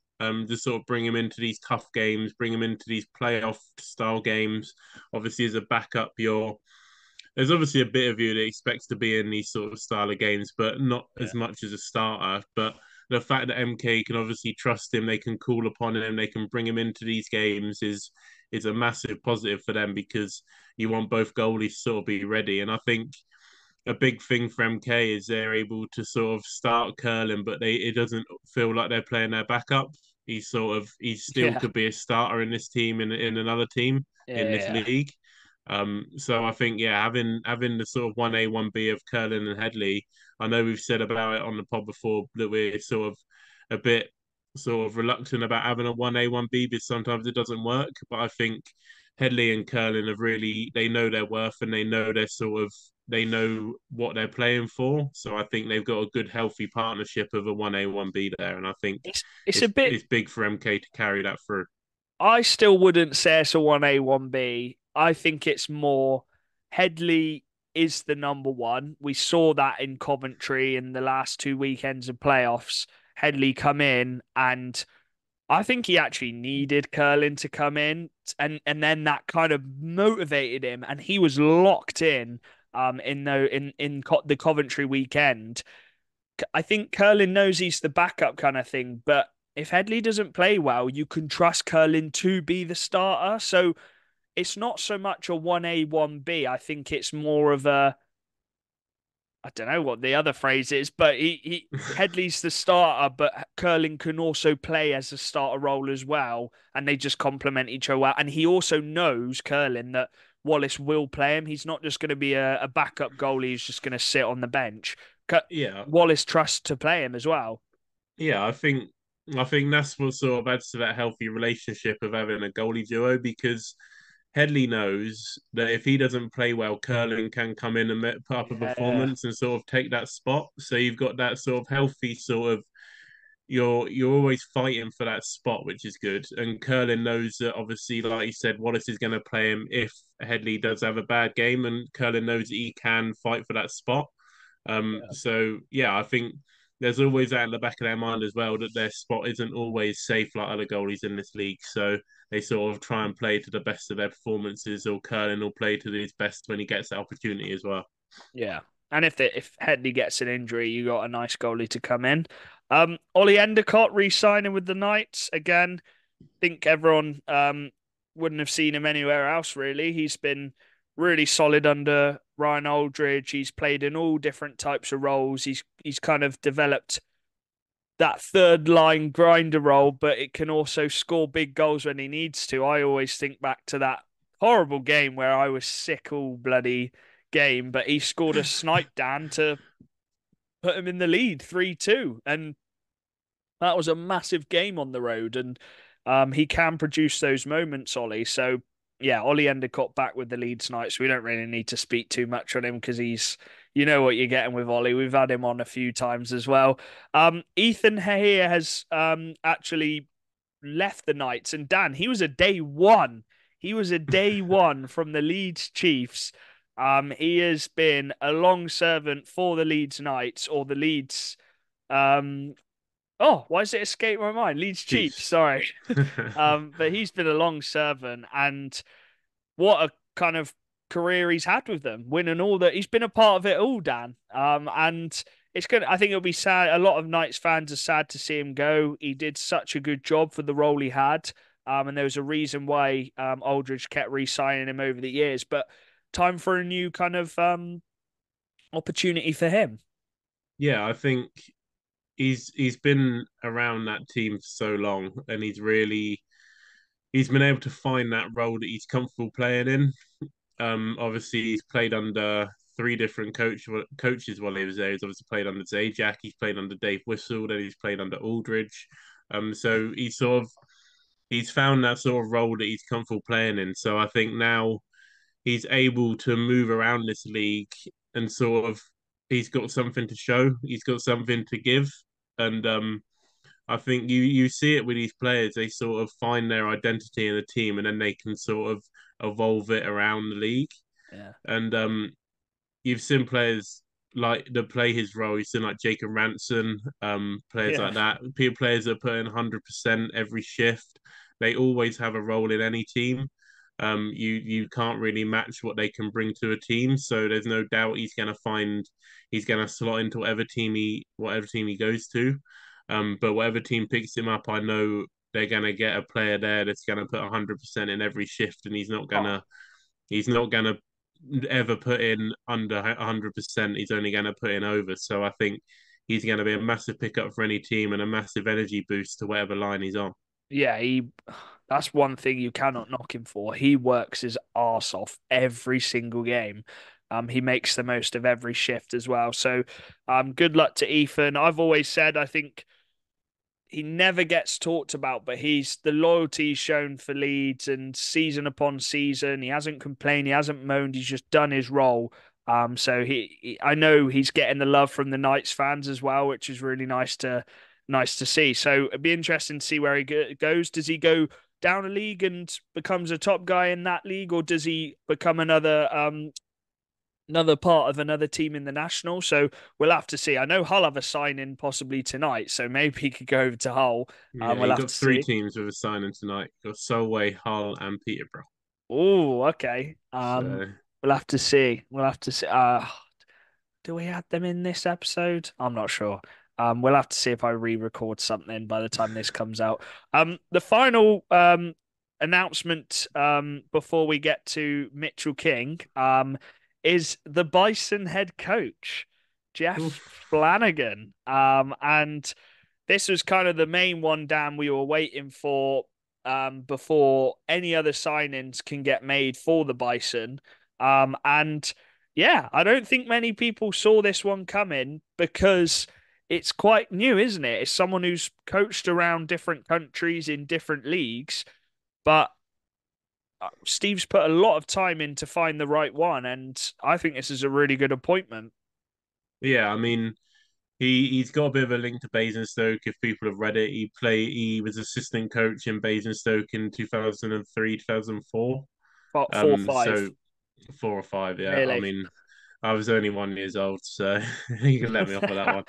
just sort of bring him into these tough games, bring him into these playoff style games. Obviously, as a backup, there's obviously a bit of you that expects to be in these sort of style of games, but not Yeah. as much as a starter. But the fact that MK can obviously trust him, they can call upon him, they can bring him into these games is a massive positive for them because you want both goalies to sort of be ready. And I think a big thing for MK is they're able to sort of start curling, but they it doesn't feel like they're playing their backup. He still Yeah. could be a starter in this team in another team Yeah. in this Yeah. league. So I think yeah, having the sort of 1A 1B of Curlin and Headley. I know we've said about it on the pod before that we're sort of a bit sort of reluctant about having a 1A 1B because sometimes it doesn't work. But I think Headley and Curlin have really they know their worth and they know their sort of they know what they're playing for. So I think they've got a good healthy partnership of a 1A 1B there, and I think It's a bit. it's big for MK to carry that through. I still wouldn't say it's a 1A, 1B. I think it's more Headley is the number one. We saw that in Coventry in the last two weekends of playoffs. Headley come in, and I think he actually needed Curlin to come in, and then that kind of motivated him, and he was locked in the Coventry weekend. I think Curlin knows he's the backup kind of thing, but if Headley doesn't play well, you can trust Curlin to be the starter. So it's not so much a 1A, 1B. I think it's more of a, I don't know what the other phrase is, but he Headley's the starter, but Curlin can also play as a starter role as well, and they just complement each other well. And he also knows Curlin that Wallace will play him. He's not just going to be a backup goalie who's just going to sit on the bench. Yeah, Wallace trusts to play him as well. yeah, I think that's what sort of adds to that healthy relationship of having a goalie duo because Headley knows that if he doesn't play well, Curlin can come in and put up a Yeah, performance and sort of take that spot. So you've got that sort of healthy sort of you're always fighting for that spot, which is good. And Curlin knows that obviously, like you said, Wallace is going to play him if Headley does have a bad game, and Curlin knows that he can fight for that spot. yeah, So yeah, I think there's always that in the back of their mind as well that their spot isn't always safe like other goalies in this league. So they sort of try and play to the best of their performances, or Curlin will play to his best when he gets that opportunity as well. yeah. And if Headley gets an injury, you got a nice goalie to come in. Ollie Endicott re-signing with the Knights again. Think everyone wouldn't have seen him anywhere else really. He's been really solid under Ryan Aldridge. He's played in all different types of roles. He's kind of developed that third line grinder role, but it can also score big goals when he needs to. I always think back to that horrible game where I was sick all bloody game, but he scored a snipe Dan to put him in the lead 3-2. And that was a massive game on the road. And he can produce those moments, Ollie. So yeah, Ollie Endicott back with the Leeds Knights. We don't really need to speak too much on him because you know what you're getting with Ollie. We've had him on a few times as well. Ethan Hahir has actually left the Knights, and Dan, he was a day one. He was a day one from the Leeds Chiefs. He has been a long servant for the Leeds Knights or the Leeds. Um, oh, why does it escape my mind? Leeds Chiefs. Chiefs. Sorry. But he's been a long servant, and what a kind of career he's had with them, winning all that. He's been a part of it all, Dan. And it's good. I think it'll be sad. A lot of Knights fans are sad to see him go. He did such a good job for the role he had. And there was a reason why Aldridge kept re-signing him over the years. But time for a new kind of opportunity for him. Yeah, I think he's been around that team for so long, and he's been able to find that role that he's comfortable playing in. Obviously he's played under three different coaches while he was there. He's obviously played under Zajac, he's played under Dave Whistle, then he's played under Aldridge. So he's found that sort of role that he's comfortable playing in. So I think now he's able to move around this league and sort of he's got something to show, he's got something to give, and I think you see it with these players. They sort of find their identity in the team, and then they can sort of evolve it around the league. Yeah. And you've seen players like that play his role. You've seen like Jacob Ranson, players Yeah. like that. People players that put in 100% every shift. They always have a role in any team. You can't really match what they can bring to a team. So there's no doubt he's gonna slot into whatever team he goes to. But whatever team picks him up, I know they're gonna get a player there that's gonna put 100% in every shift, and Oh, he's not gonna ever put in under 100%. He's only gonna put in over. So I think he's gonna be a massive pickup for any team and a massive energy boost to whatever line he's on. yeah. That's one thing you cannot knock him for. He works his arse off every single game. He makes the most of every shift as well. So, good luck to Ethan. I've always said I think he never gets talked about, but he's the loyalty he's shown for Leeds and season upon season. He hasn't complained, he hasn't moaned, he's just done his role. So I know he's getting the love from the Knights fans as well, which is really nice to see. So it'd be interesting to see where he goes. Does he go down a league and becomes a top guy in that league, or does he become another part of another team in the national? So we'll have to see. I know Hull have a sign in possibly tonight, so maybe he could go over to Hull. Yeah, We'll you have got to three see. teams with a signing tonight. You got Solway, Hull, and Peterborough. Oh, okay. So We'll have to see. We'll have to see. Do we add them in this episode? I'm not sure. We'll have to see if I re-record something by the time this comes out. The final announcement before we get to Mitchell King is the Bison head coach, Jeff oof. Flanagan. And this was kind of the main one, Dan, we were waiting for before any other signings can get made for the Bison. And yeah, I don't think many people saw this one coming because it's quite new, isn't it? It's someone who's coached around different countries in different leagues, but Steve's put a lot of time in to find the right one, and I think this is a really good appointment. Yeah, I mean, he's got a bit of a link to Basingstoke. If people have read it, he was assistant coach in Basingstoke in 2003, 2004. About 4-5, So 4 or 5, yeah. I really. mean, I was only 1 years old, so you can let me off with that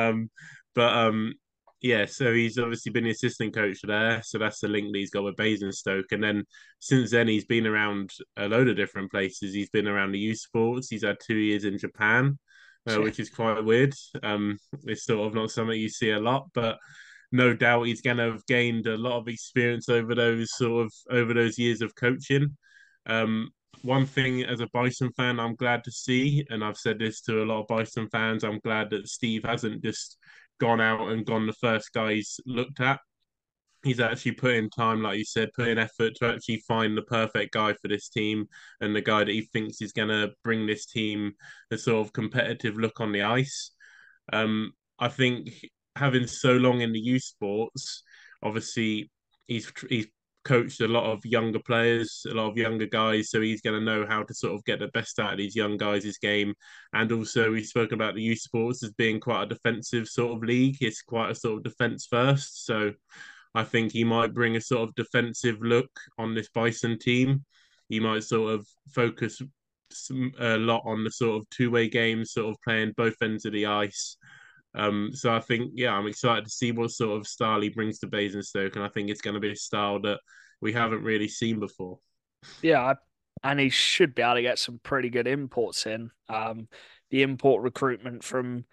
one. Yeah, so he's obviously been the assistant coach there, so that's the link that he's got with Basingstoke. And then since then, he's been around a load of different places. He's been around the youth sports. He's had 2 years in Japan, which is quite weird. It's sort of not something you see a lot, but no doubt he's going to have gained a lot of experience over those years of coaching. Um, One thing as a Bison fan, I'm glad to see, and I've said this to a lot of Bison fans, I'm glad that Steve hasn't just gone out and gone the first guy he's looked at. He's actually put in time, like you said, put in effort to actually find the perfect guy for this team and the guy that he thinks is going to bring this team a sort of competitive look on the ice. I think having so long in the youth sports, obviously he's coached a lot of younger players, a lot of younger guys, so he's going to know how to sort of get the best out of these young guys' game. And also, we've spoken about the youth sports as being quite a defensive sort of league. It's quite a sort of defense first, so I think he might bring a sort of defensive look on this Bison team. He might sort of focus a lot on the sort of two-way games, sort of playing both ends of the ice. So I think, yeah, I'm excited to see what sort of style he brings to Basingstoke, and I think it's going to be a style that we haven't really seen before. Yeah, and he should be able to get some pretty good imports in. The import recruitment from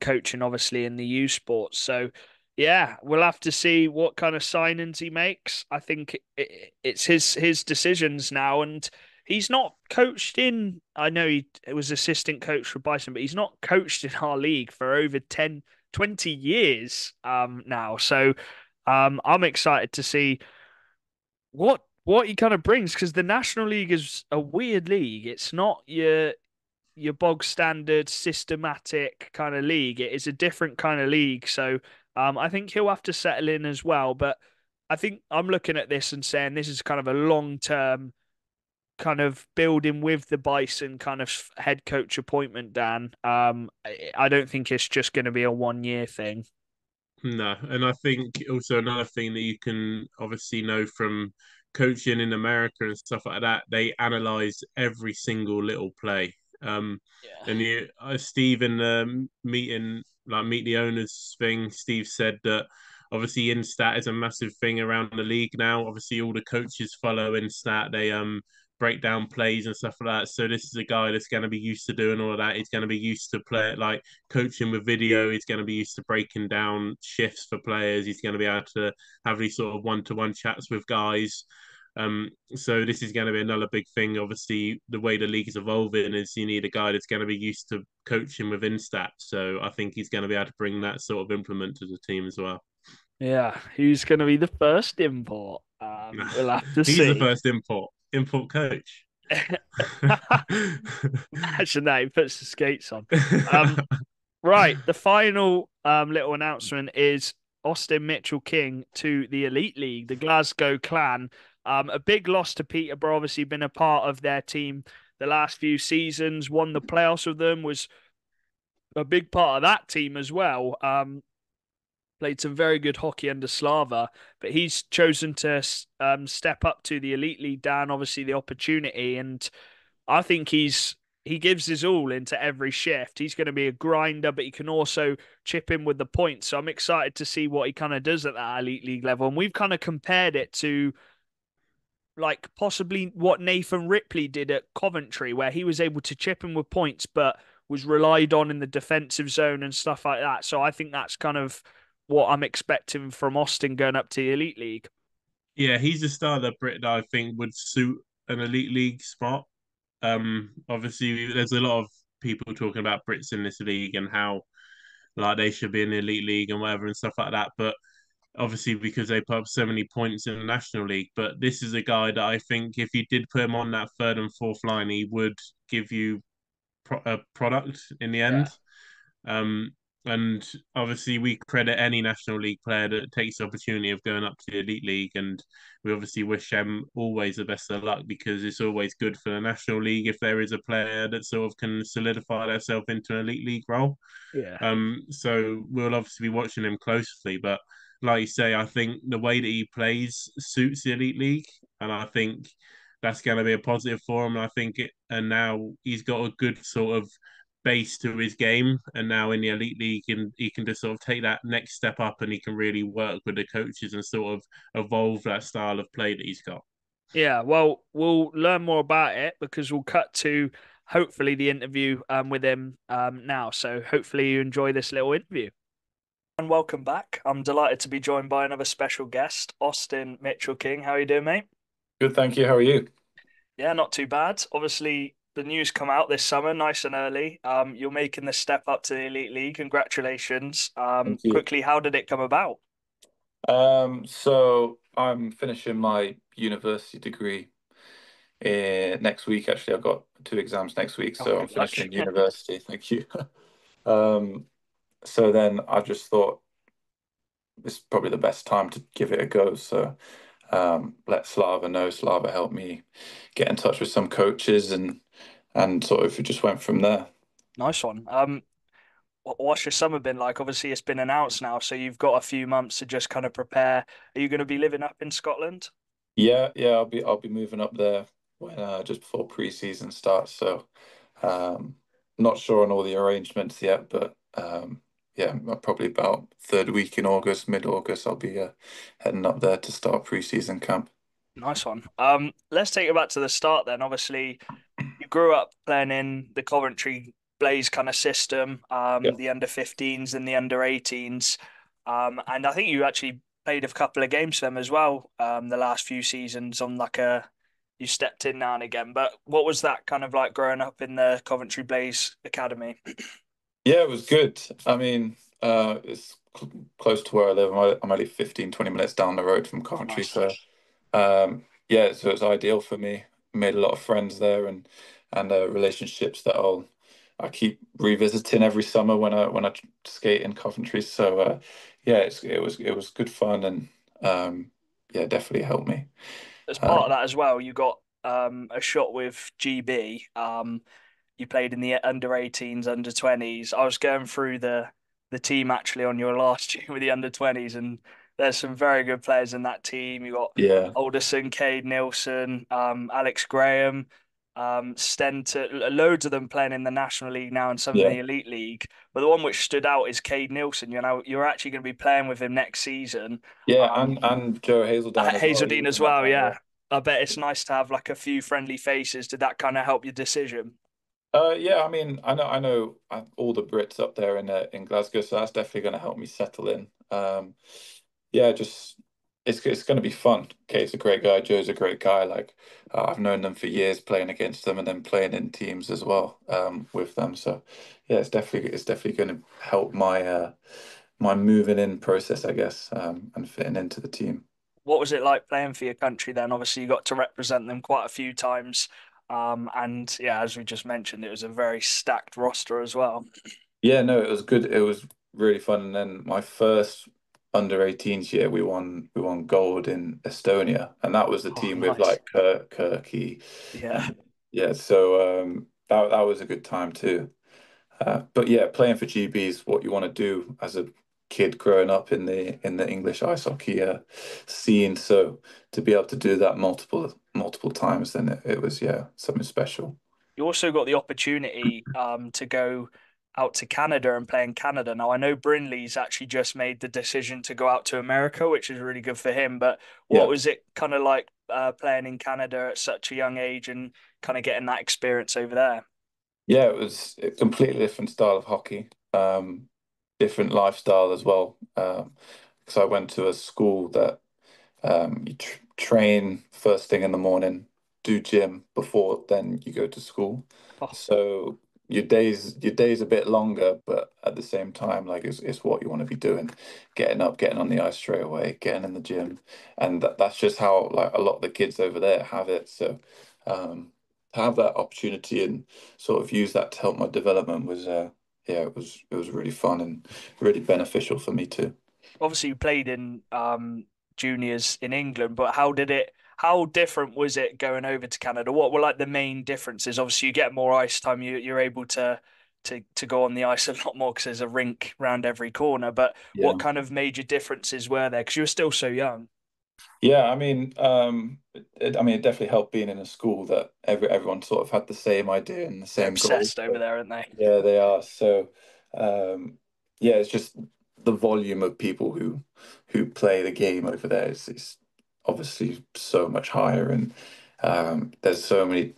coaching, obviously, in the U Sports. So, yeah, we'll have to see what kind of signings he makes. I think it's his decisions now, and he's not coached in. I know he was assistant coach for Bison, but he's not coached in our league for over 10, 20 years now. So, I'm excited to see what he kind of brings because the National League is a weird league. It's not your bog standard systematic kind of league. It is a different kind of league. So I think he'll have to settle in as well. But I think I'm looking at this and saying this is kind of a long term kind of building with the Bison kind of head coach appointment, Dan. I don't think it's just going to be a 1 year thing. No, and I think also another thing that you can obviously know from coaching in America and stuff like that, they analyze every single little play. Yeah. And Steve in the meeting, like meet the owners thing, Steve said that obviously Instat is a massive thing around the league now. Obviously, all the coaches follow Instat. They break down plays and stuff like that. So this is a guy that's going to be used to doing all of that. He's going to be used to play like coaching with video. He's going to be used to breaking down shifts for players. He's going to be able to have these sort of one-to-one chats with guys. So this is going to be another big thing. Obviously, the way the league is evolving is you need a guy that's going to be used to coaching within stats. So I think he's going to be able to bring that sort of implement to the team as well. Yeah, who's going to be the first import? We'll have to He's the see. first import coach. Imagine that he puts the skates on. Um, right, the final little announcement is Austin Mitchell King to the Elite League, the Glasgow Clan. A big loss to Peterborough. Obviously, been a part of their team the last few seasons. Won the playoffs with them. Was a big part of that team as well. Played some very good hockey under Slava, but he's chosen to step up to the Elite League. Dan, obviously the opportunity, and I think he gives his all into every shift. He's going to be a grinder, but he can also chip in with the points. So I'm excited to see what he kind of does at that Elite League level. And we've kind of compared it to like possibly what Nathan Ripley did at Coventry, where he was able to chip in with points, but was relied on in the defensive zone and stuff like that. So I think that's kind of what I'm expecting from Austin going up to the Elite League. Yeah, he's a star that Brit that I think would suit an elite league spot. Obviously, there's a lot of people talking about Brits in this league and how like they should be in the elite league and whatever and stuff like that. But obviously, because they put up so many points in the national league. But this is a guy that I think if you did put him on that third and fourth line, he would give you a product in the Yeah. end. Um, and obviously, we credit any National League player that takes the opportunity of going up to the Elite League. And we obviously wish them always the best of luck because it's always good for the National League if there is a player that sort of can solidify themselves into an Elite League role. Yeah. So we'll obviously be watching him closely. But like you say, I think the way that he plays suits the Elite League. And I think that's going to be a positive for him. And now he's got a good sort of base to his game, and now in the elite league, and he can just sort of take that next step up, and he can really work with the coaches and sort of evolve that style of play that he's got. Yeah, well, we'll learn more about it because we'll cut to hopefully the interview with him now. So hopefully you enjoy this little interview. And welcome back. I'm delighted to be joined by another special guest, Austin Mitchell King. How are you doing, mate? Good, thank you. How are you? Yeah, not too bad. Obviously, the news come out this summer, nice and early. You're making the step up to the Elite League. Congratulations. Thank you. Quickly, how did it come about? So I'm finishing my university degree next week. Actually, I've got two exams next week, Oh, so I'm good luck. finishing university. Thank you. Um, so then I just thought this is probably the best time to give it a go. So let Slava know. Slava helped me get in touch with some coaches and sort of just went from there. Nice one. What's your summer been like? Obviously, it's been announced now, so you've got a few months to just kind of prepare. Are you going to be living up in Scotland? Yeah, I'll be moving up there when just before pre-season starts. So not sure on all the arrangements yet, but yeah, probably about third week in August, mid-August, I'll be heading up there to start pre-season camp. Nice one. Let's take it back to the start then. Obviously, you grew up playing in the Coventry Blaze kind of system, Yeah. the under 15s and the under 18s. And I think you actually played a couple of games for them as well, the last few seasons on like you stepped in now and again. But what was that kind of like growing up in the Coventry Blaze Academy? Yeah, it was good. I mean, it's close to where I live. I'm only 15, 20 minutes down the road from Coventry, Nice. so yeah, so it's ideal for me. Made a lot of friends there and relationships that I keep revisiting every summer when I skate in Coventry. So yeah, it was good fun and yeah, definitely helped me. As part of Um, that as well, you got a shot with GB. You played in the under 18s, under 20s. I was going through the team actually on your last year with the under 20s, and there's some very good players in that team. You got yeah, Alderson, Cade Nilsson, Alex Graham, Stentor, loads of them playing in the National League now and some in yeah, the Elite League. But the one which stood out is Cade Nilsson. You know, you're actually going to be playing with him next season. yeah, Um, and Joe Hazeldown as well. He Hazeldine was as in that well, down yeah. row. I bet it's nice to have like a few friendly faces. Did that kind of help your decision? Yeah, I mean, I know all the Brits up there in Glasgow, so that's definitely going to help me settle in. Yeah, just it's going to be fun. Kate's a great guy. Joe's a great guy. Like I've known them for years, playing against them and then playing in teams as well with them. So yeah, it's definitely going to help my moving in process, I guess, and fitting into the team. What was it like playing for your country then? Obviously, you got to represent them quite a few times. And yeah, as we just mentioned, it was a very stacked roster as well. Yeah, no, it was good. It was really fun. And then my first under 18s year, we won gold in Estonia, and that was the Oh, team with nice. like Kirky, Yeah. and yeah, so that was a good time too. But yeah, playing for GB is what you want to do as a kid growing up in the English ice hockey scene. So to be able to do that multiple times, then it was yeah something special. You also got the opportunity to go out to Canada and play in Canada. Now, I know Brinley's actually just made the decision to go out to America, which is really good for him. But what Yeah, was it kind of like playing in Canada at such a young age and kind of getting that experience over there? yeah, it was a completely different style of hockey, different lifestyle as well. Because I went to a school that you train first thing in the morning, do gym before then you go to school. Oh, So your days a bit longer, but at the same time, like it's what you want to be doing, getting up, getting on the ice straight away, getting in the gym, and that's just how like a lot of the kids over there have it. So to have that opportunity and sort of use that to help my development was yeah, it was really fun and really beneficial for me too. obviously, you played in juniors in England, but how different was it going over to Canada? What were like the main differences? Obviously, you get more ice time. You're able to go on the ice a lot more because there's a rink around every corner. But Yeah. what kind of major differences were there? Because you were still so young. Yeah, I mean, it definitely helped being in a school that everyone sort of had the same idea and the They're same goal. obsessed over there, aren't they? Yeah, they are. So, yeah, it's just the volume of people who play the game over there is obviously so much higher, and there's so many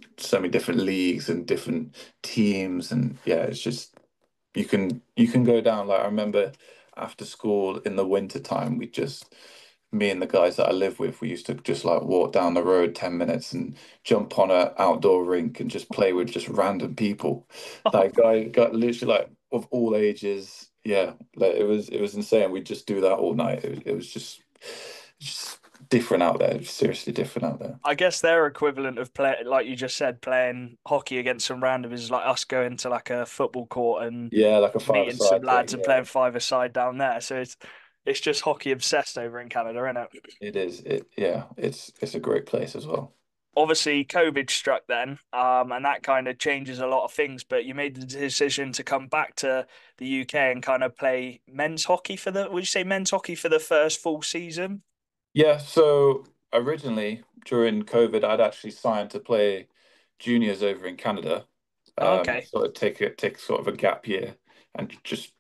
different leagues and different teams, and yeah, it's just you can go down. Like I remember after school in the winter time, we just me and the guys that I live with, we used to just like walk down the road 10 minutes and jump on a outdoor rink and just play with just random people. Like I got literally like of all ages. Yeah, like it was insane. We'd just do that all night. It was just different out there. Seriously different out there. I guess their equivalent of play, like you just said, playing hockey against some randoms is like us going to like a football court and Yeah, like a meeting some five-a-side lads thing. and Yeah, playing five-a-side down there. So it's just hockey obsessed over in Canada, isn't it? it is. Yeah, it's a great place as well. Obviously COVID struck then, and that kind of changes a lot of things. But you made the decision to come back to the UK and kind of play men's hockey for the. Would you say men's hockey for the first full season? Yeah, so originally during COVID, I'd actually signed to play juniors over in Canada. Okay. Sort of take sort of a gap year and just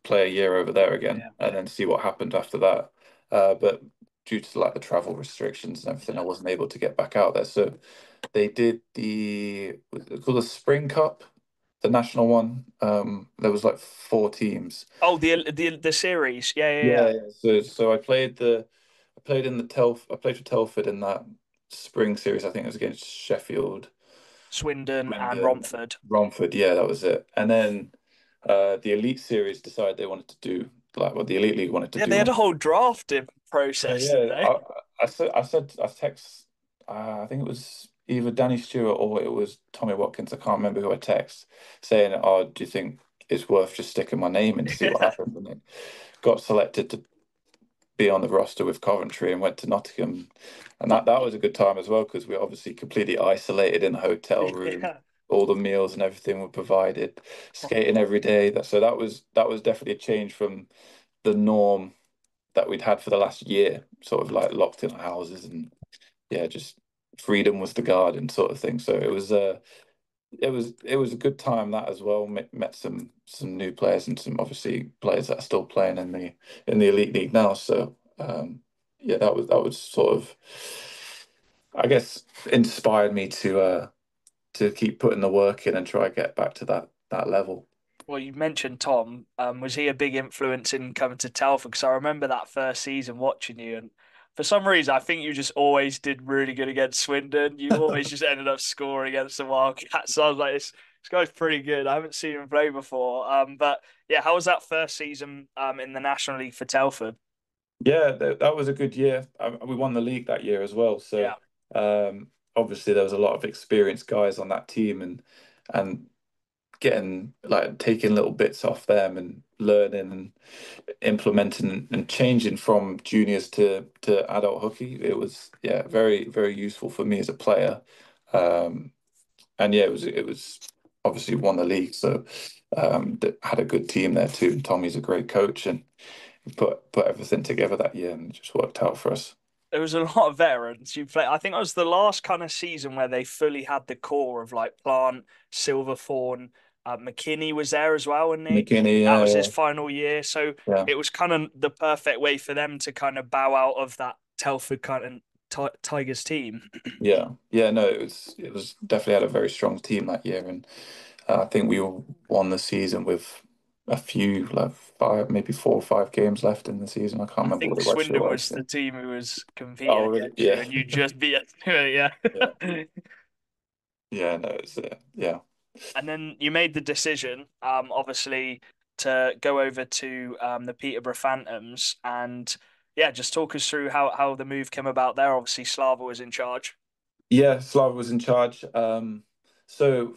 play a year over there again, Yeah. and then see what happened after that. But due to like the travel restrictions and everything, I wasn't able to get back out there. So they did what's it called the Spring Cup, the national one. There was like four teams. Oh, the series. Yeah, yeah, Yeah, yeah. yeah. So I played for Telford in that spring series. I think it was against Sheffield, Swindon and Swindon, Romford. Romford. Yeah, that was it. And then the Elite Series decided they wanted to do like what the Elite League wanted to Yeah, they do. had a whole drafting So process, didn't yeah, they? I text. I think it was either Danny Stewart or it was Tommy Watkins. I can't remember who I text saying, "Oh, do you think it's worth just sticking my name in to see what Yeah. happens?" And it got selected to be on the roster with Coventry and went to Nottingham, and that was a good time as well because we were obviously completely isolated in the hotel room. Yeah. All the meals and everything were provided, skating every day. So that was definitely a change from the norm that we'd had for the last year, sort of like locked in our houses and yeah, just freedom was the garden sort of thing. So it was a good time that as well. Met some new players and some obviously players that are still playing in the elite league now. So yeah, that was sort of I guess inspired me to keep putting the work in and try to get back to that level. Well, you mentioned Tom. Was he a big influence in coming to Telford? Because I remember that first season watching you, and for some reason, I think you just always did really good against Swindon. You always just ended up scoring against the Wildcats. So I was like, it's This guy's pretty good. I haven't seen him play before. But yeah, how was that first season in the National League for Telford? Yeah, that was a good year. We won the league that year as well. So Yeah, obviously there was a lot of experienced guys on that team, and getting like taking little bits off them and learning and implementing and changing from juniors to adult hooky. It was, yeah, very very useful for me as a player. Um, and yeah, it was obviously won the league, so had a good team there too. And Tommy's a great coach, and put everything together that year, and it just worked out for us. there was a lot of veterans. You play. I think it was the last kind of season where they fully had the core of like Plant, Silverthorne, McKinney was there as well, and McKinney, that was his yeah, final year. So yeah, it was kind of the perfect way for them to kind of bow out of that Telford kind of Tigers team. yeah, yeah. No, it was definitely had a very strong team that year, and I think we all won the season with a few, like five, maybe 4 or 5 games left in the season. I can't I remember what think it actually Swindon was. was the team who was competing Oh, really? against you, Yeah, and you just beat it. Yeah. yeah, yeah. No, it's yeah, And then you made the decision, obviously, to go over to the Peterborough Phantoms, and yeah, just talk us through how the move came about there. Obviously, Slava was in charge. yeah. Slava was in charge. So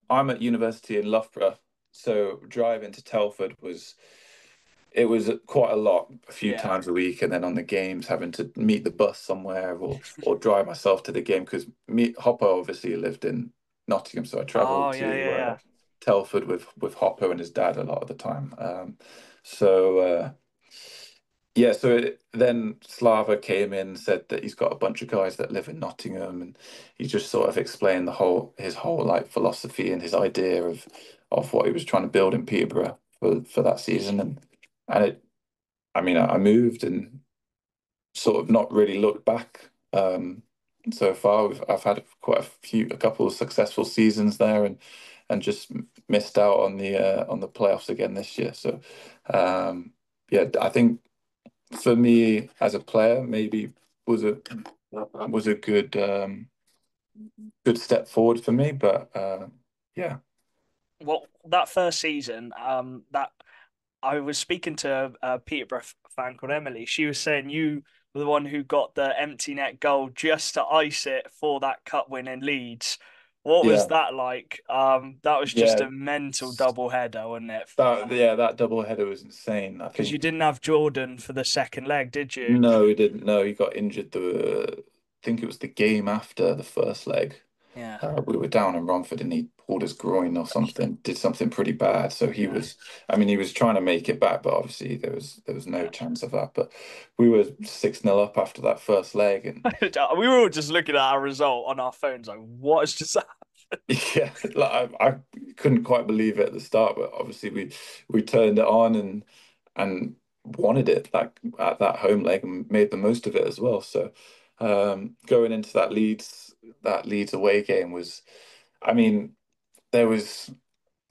I'm at university in Loughborough, so driving to Telford was quite a lot, a few Yeah. times a week, and then on the games having to meet the bus somewhere or drive myself to the game because me Hopper obviously lived in Nottingham, so I Oh travelled yeah, to yeah, yeah. Telford with Hopper and his dad a lot of the time. So yeah, so then Slava came in and said that he's got a bunch of guys that live in Nottingham, and he just sort of explained the whole his whole like philosophy and his idea of what he was trying to build in Peterborough for that season, and it I mean, I moved and sort of not really looked back so far. I've had a couple of successful seasons there, and just missed out on the playoffs again this year. So, yeah, I think for me as a player, maybe was a was a good step forward for me. But yeah, Well, that first season, that I was speaking to a Peterborough fan called Emily. She was saying you were the one who got the empty net goal just to ice it for that cup win in Leeds. What was yeah, that like? That was just yeah. a mental double header, wasn't it? That double header was insane. I Because you think. didn't have Jordan for the second leg, did you? No, he didn't. No, he got injured I think it was the game after the first leg. Yeah, We were down in Romford and he pulled his groin or something, did something pretty bad. So yeah, I mean, he was trying to make it back, but obviously there was no yeah. chance of that. But we were 6-0 up after that first leg, and We were all just looking at our result on our phones, like, what has just happened? yeah, like I couldn't quite believe it at the start, but obviously we turned it on and wanted it like at that home leg and made the most of it as well. So going into that Leeds away game was, I mean, there was,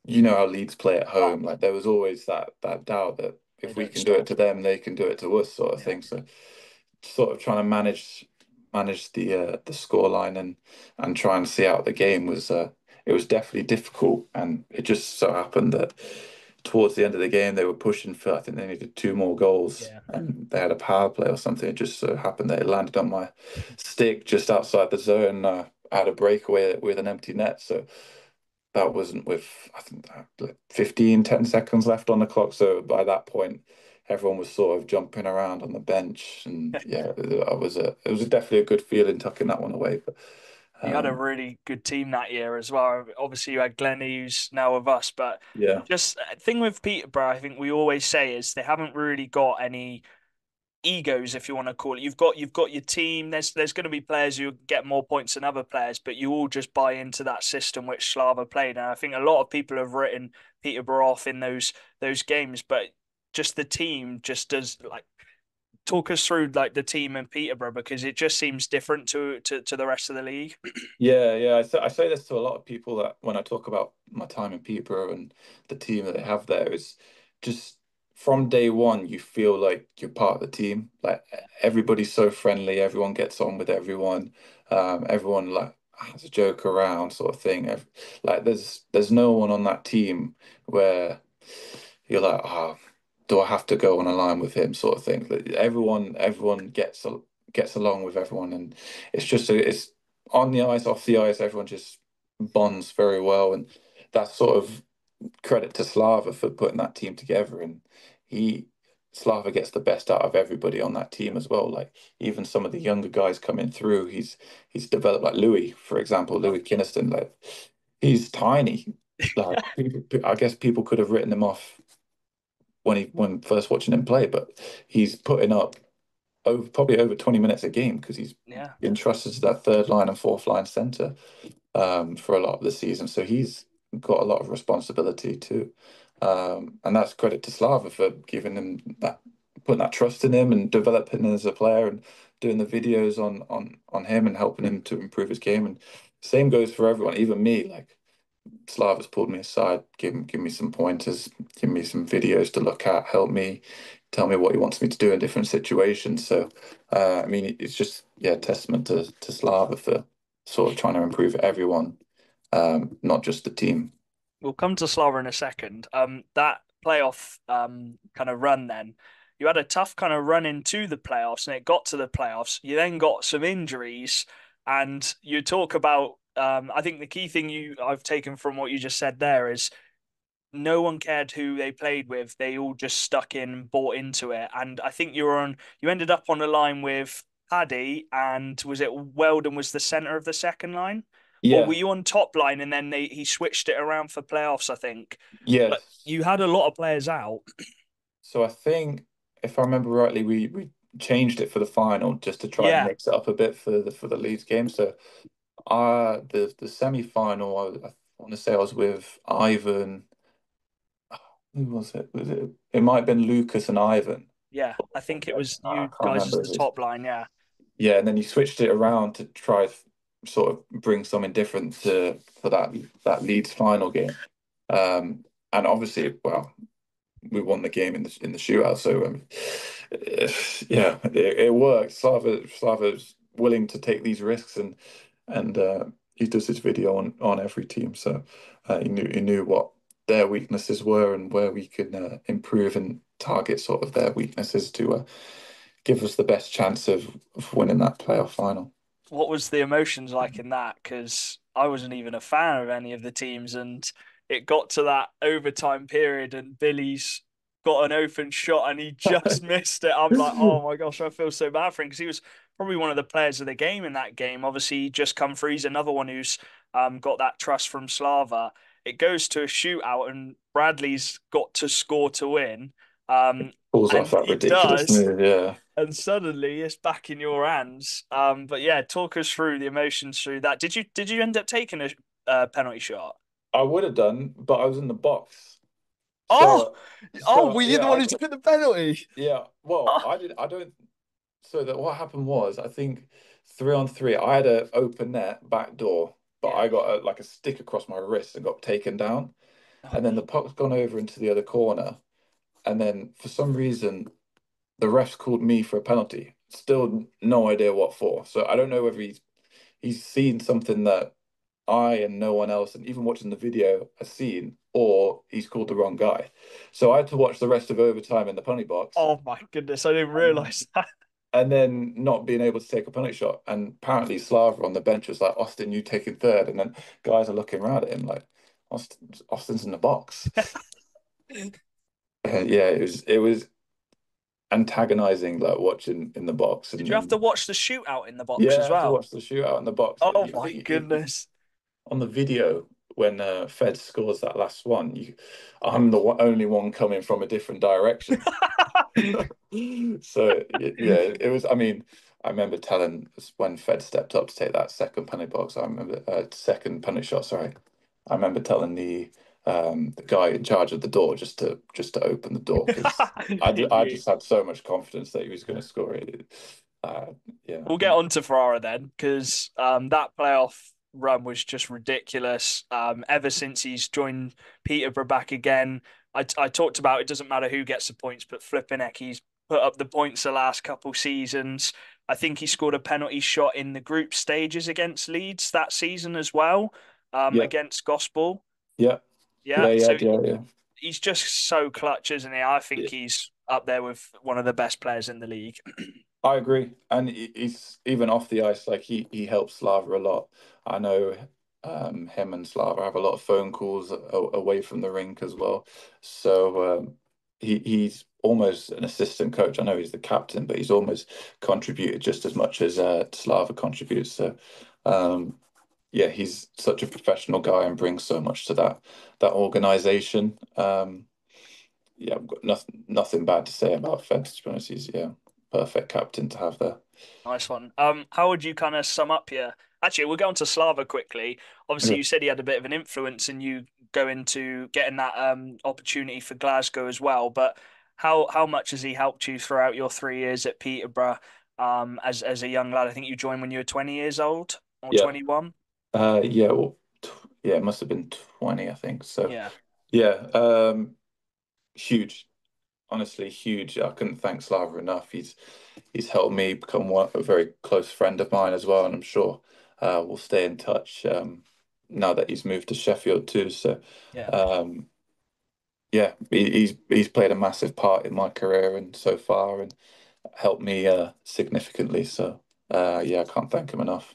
how Leeds play at Oh, home. Like there was always that doubt that they if we don't can do it stop. to them, they can do it to us, sort of Yeah. thing. So sort of trying to manage the score line and try and see out the game was it was definitely difficult. And it just so happened that towards the end of the game they were pushing for, I think they needed 2 more goals Yeah. and they had a power play or something. It just so happened that it landed on my stick just outside the zone. I had a breakaway with an empty net, so that wasn't with, I think, like 10 seconds left on the clock. So by that point, everyone was sort of jumping around on the bench, and yeah, it was definitely a good feeling tucking that one away. But You had a um, really good team that year as well. Obviously, you had Glennie, who's now with us, but yeah, just thing with Peterborough, I think we always say is they haven't really got any egos, if you want to call it. You've got your team. There's going to be players who get more points than other players, but you all just buy into that system which Slava played. And I think a lot of people have written Peterborough off in those games, but just the team just does like talk us through like the team in Peterborough because it just seems different to the rest of the league. yeah, yeah. I say this to a lot of people that when I talk about my time in Peterborough and the team that they have there is just from day one you feel like you're part of the team. Like everybody's so friendly, everyone gets on with everyone. Everyone like has a joke around sort of thing. Like there's no one on that team where you're like, ah, do I have to go on a line with him, sort of thing. Like, everyone gets along with everyone, and it's on the ice, off the ice, everyone just bonds very well, and that's sort of credit to Slava for putting that team together. And he Slava gets the best out of everybody on that team as well. Like even some of the younger guys coming through, he's developed, like Louis, for example, Louis Kinniston. Like he's tiny. Like I guess people could have written him off when first watching him play, but he's putting up probably over 20 minutes a game because he's Yeah. entrusted to that third line and fourth line center for a lot of the season. So he's got a lot of responsibility too. And that's credit to Slava for giving him that, putting that trust in him and developing him as a player and doing the videos on him and helping him to improve his game. And same goes for everyone, even me. Like Slava's pulled me aside, give me some pointers, give me some videos to look at, help me, tell me what he wants me to do in different situations. So, I mean, it's just testament to Slava for sort of trying to improve everyone, not just the team. We'll come to Slava in a second. That playoff kind of run then, you had a tough kind of run into the playoffs, and it got to the playoffs. You then got some injuries, and you talk about. I think the key thing I've taken from what you just said there is no one cared who they played with. They all just stuck in, bought into it. And I think you ended up on a line with Paddy, and was it Weldon was the center of the second line? Or were Yeah, you on top line and then he switched it around for playoffs, I think. But yes. you had a lot of players out. So I think if I remember rightly, we changed it for the final just to try and Yeah, mix it up a bit for the Leeds game. So the semi final, I want to say I was with Ivan. Who was it? It might have been Lucas and Ivan. yeah. I Or think it Jed. was I you can't guys as remember the who's. top line, yeah. Yeah, and then you switched it around to try sort of bring something different to for that Leeds final game. Um, and obviously, well, we won the game in the shootout. So yeah, it worked. Slava's willing to take these risks, and he does his video on every team. So he knew what their weaknesses were and where we could improve and target sort of their weaknesses to give us the best chance of winning that playoff final. What was the emotions like in that? Because I wasn't even a fan of any of the teams, and it got to that overtime period, and Billy's got an open shot and he just missed it. I'm like, oh my gosh, I feel so bad for him because he was probably one of the players of the game in that game. Obviously, he just come through. He's another one who's got that trust from Slava. It goes to a shootout, and Bradley's got to score to win. Um, Pulls off and that he ridiculous does, move, yeah. and suddenly it's back in your hands. But yeah, talk us through the emotions through that. Did you end up taking a penalty shot? I would have done, but I was in the box. Oh, So oh, so were you yeah, the one who took the penalty? yeah. Well, Oh, I did. I don't. So that what happened was, I think 3 on 3, I had an open net back door, but yeah. I got like a stick across my wrist and got taken down. Oh, And then the puck's gone over into the other corner. And then for some reason, the refs called me for a penalty. Still no idea what for. So I don't know whether he's seen something that I and no one else, and even watching the video, has seen, or he's called the wrong guy. So I had to watch the rest of overtime in the penalty box. oh my goodness, I didn't And realize that. and then not being able to take a penalty shot. And apparently Slava on the bench was like, Austin, you taking third. And then guys are looking around at him like, Austin's in the box. Yeah, it was antagonizing, like watching in the box. Did And you have to then, watch the shootout in the box yeah, as I had to well? watch the shootout in the box. Oh I my think goodness. on the video when Fed scores that last one, I'm the only one coming from a different direction. So yeah, it was. I mean, I remember telling when Fed stepped up to take that second penalty box. I remember second penalty shot. Sorry, I remember telling the guy in charge of the door just to open the door because I You. just had so much confidence that he was going to score it. Uh, yeah, We'll get on to Ferrara then, because that playoff run was just ridiculous. Ever since he's joined Peterborough back again, I talked about it doesn't matter who gets the points, but flipping heck, he's put up the points the last couple seasons. I think he scored a penalty shot in the group stages against Leeds that season as well, Yeah, against Gospel. yeah, Yeah, yeah, yeah, so yeah, yeah. he's just so clutch, isn't he? I Yeah. think he's up there with one of the best players in the league. I agree, and he's even off the ice. Like helps Slava a lot. I know him and Slava have a lot of phone calls away from the rink as well. So he's almost an assistant coach. I know he's the captain, but he's almost contributed just as much as Slava contributes. So yeah, he's such a professional guy and brings so much to that organization. Yeah, I've got nothing bad to say about Feds, to be honest. He's yeah, perfect captain to have there. Nice one. How would you kind of sum up here? Actually, we'll go on to Slava quickly. Obviously, Okay. you said he had a bit of an influence in you going to getting that opportunity for Glasgow as well. But how much has he helped you throughout your 3 years at Peterborough? As a young lad, I think you joined when you were 20 years old or Yeah. 21. Yeah, well, yeah, it must have been 20, I think. So, Yeah, yeah, huge. Honestly, huge. I couldn't thank Slava enough. He's helped me become a very close friend of mine as well, and I'm sure we'll stay in touch now that he's moved to Sheffield too. So, yeah. um, yeah, he's played a massive part in my career and so far, and helped me significantly. So, yeah, I can't thank him enough.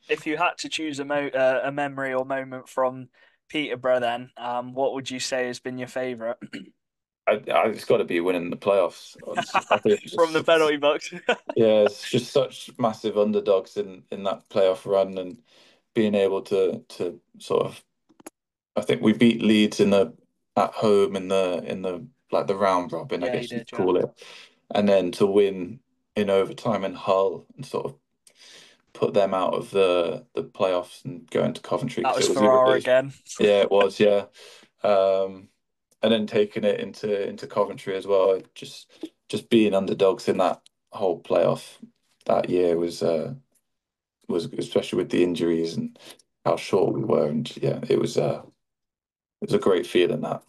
If you had to choose a memory or moment from Peterborough, then what would you say has been your favourite It's got to be winning the playoffs. I think it's from the just penalty box? yeah, it's just such massive underdogs in that playoff run and being able to sort of I think we beat Leeds in the at home in the like the round robin, I Yeah, he guess did. you'd Yeah. call it, and then to win in overtime in Hull and sort of put them out of the playoffs and go into Coventry That because was it Ferrara was again. yeah it was yeah. Um, and then taking it into Coventry as well. Just being underdogs in that whole playoff that year was especially with the injuries and how short we were, and yeah, it was a great feeling that.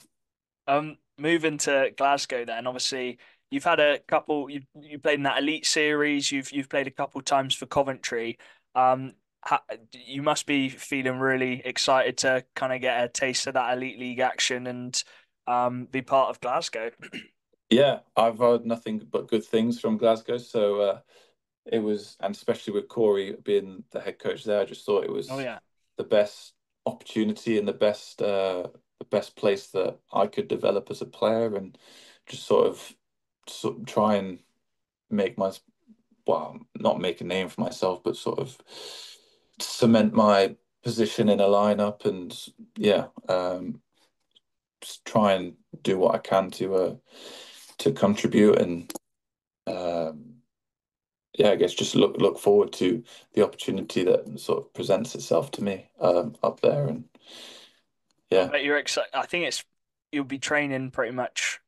Moving to Glasgow, then obviously you've had a couple. You played in that elite series. You've played a couple times for Coventry. You must be feeling really excited to kind of get a taste of that elite league action and be part of Glasgow. Yeah, I've heard nothing but good things from Glasgow, so it was, and especially with Corey being the head coach there, I just thought it Oh was yeah, the best opportunity and the best place that I could develop as a player and just sort of try and make my well, not make a name for myself, but sort of cement my position in a lineup and yeah, just try and do what I can to contribute and um, yeah, I guess just look forward to the opportunity that sort of presents itself to me up there and I yeah, bet you're excited. I think you'll be training pretty much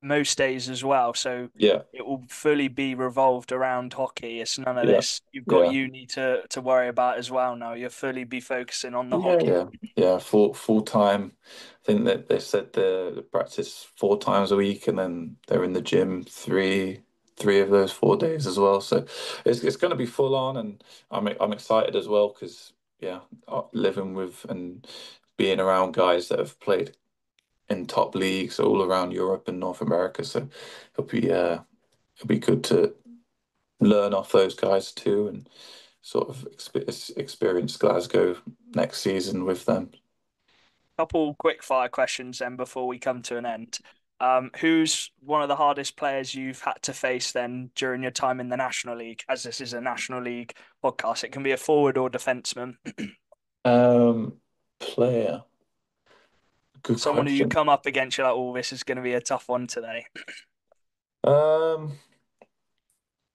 most days as well. So yeah, it will fully be revolved around hockey. It's none of yeah, this. You've got yeah. uni to worry about as well now. You'll fully be focusing on the Yeah, hockey. yeah, yeah. Full time. I think that they said the practice 4 times a week, and then they're in the gym three of those 4 days as well. So it's going to be full on, and I'm excited as well because yeah, living with and being around guys that have played in top leagues all around Europe and North America. So it'll be good to learn off those guys too, and sort of experience Glasgow next season with them. Couple quick fire questions then before we come to an end. Who's one of the hardest players you've had to face then during your time in the National League? As this is a National League podcast, it can be a forward or defenseman. Player, good Someone who you question. come up against, you're like, oh, this is going to be a tough one today. Um,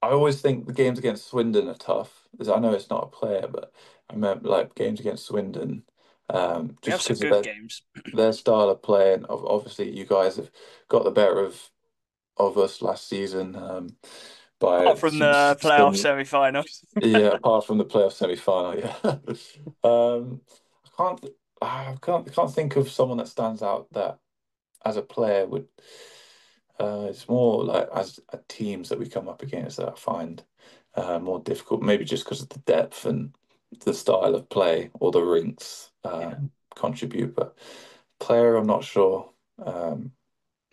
I always think the games against Swindon are tough. As I know it's not a player, but I remember like games against Swindon, We have just some because of good games. their style of play, and obviously you guys have got the better of us last season by Apart from the playoff some semi-finals. yeah, apart from the playoff semi-final, yeah. I can't think of someone that stands out that as a player would It's more like as teams that we come up against that I find more difficult, maybe just because of the depth and the style of play or the rinks Yeah. contribute. But player, I'm not sure. I'm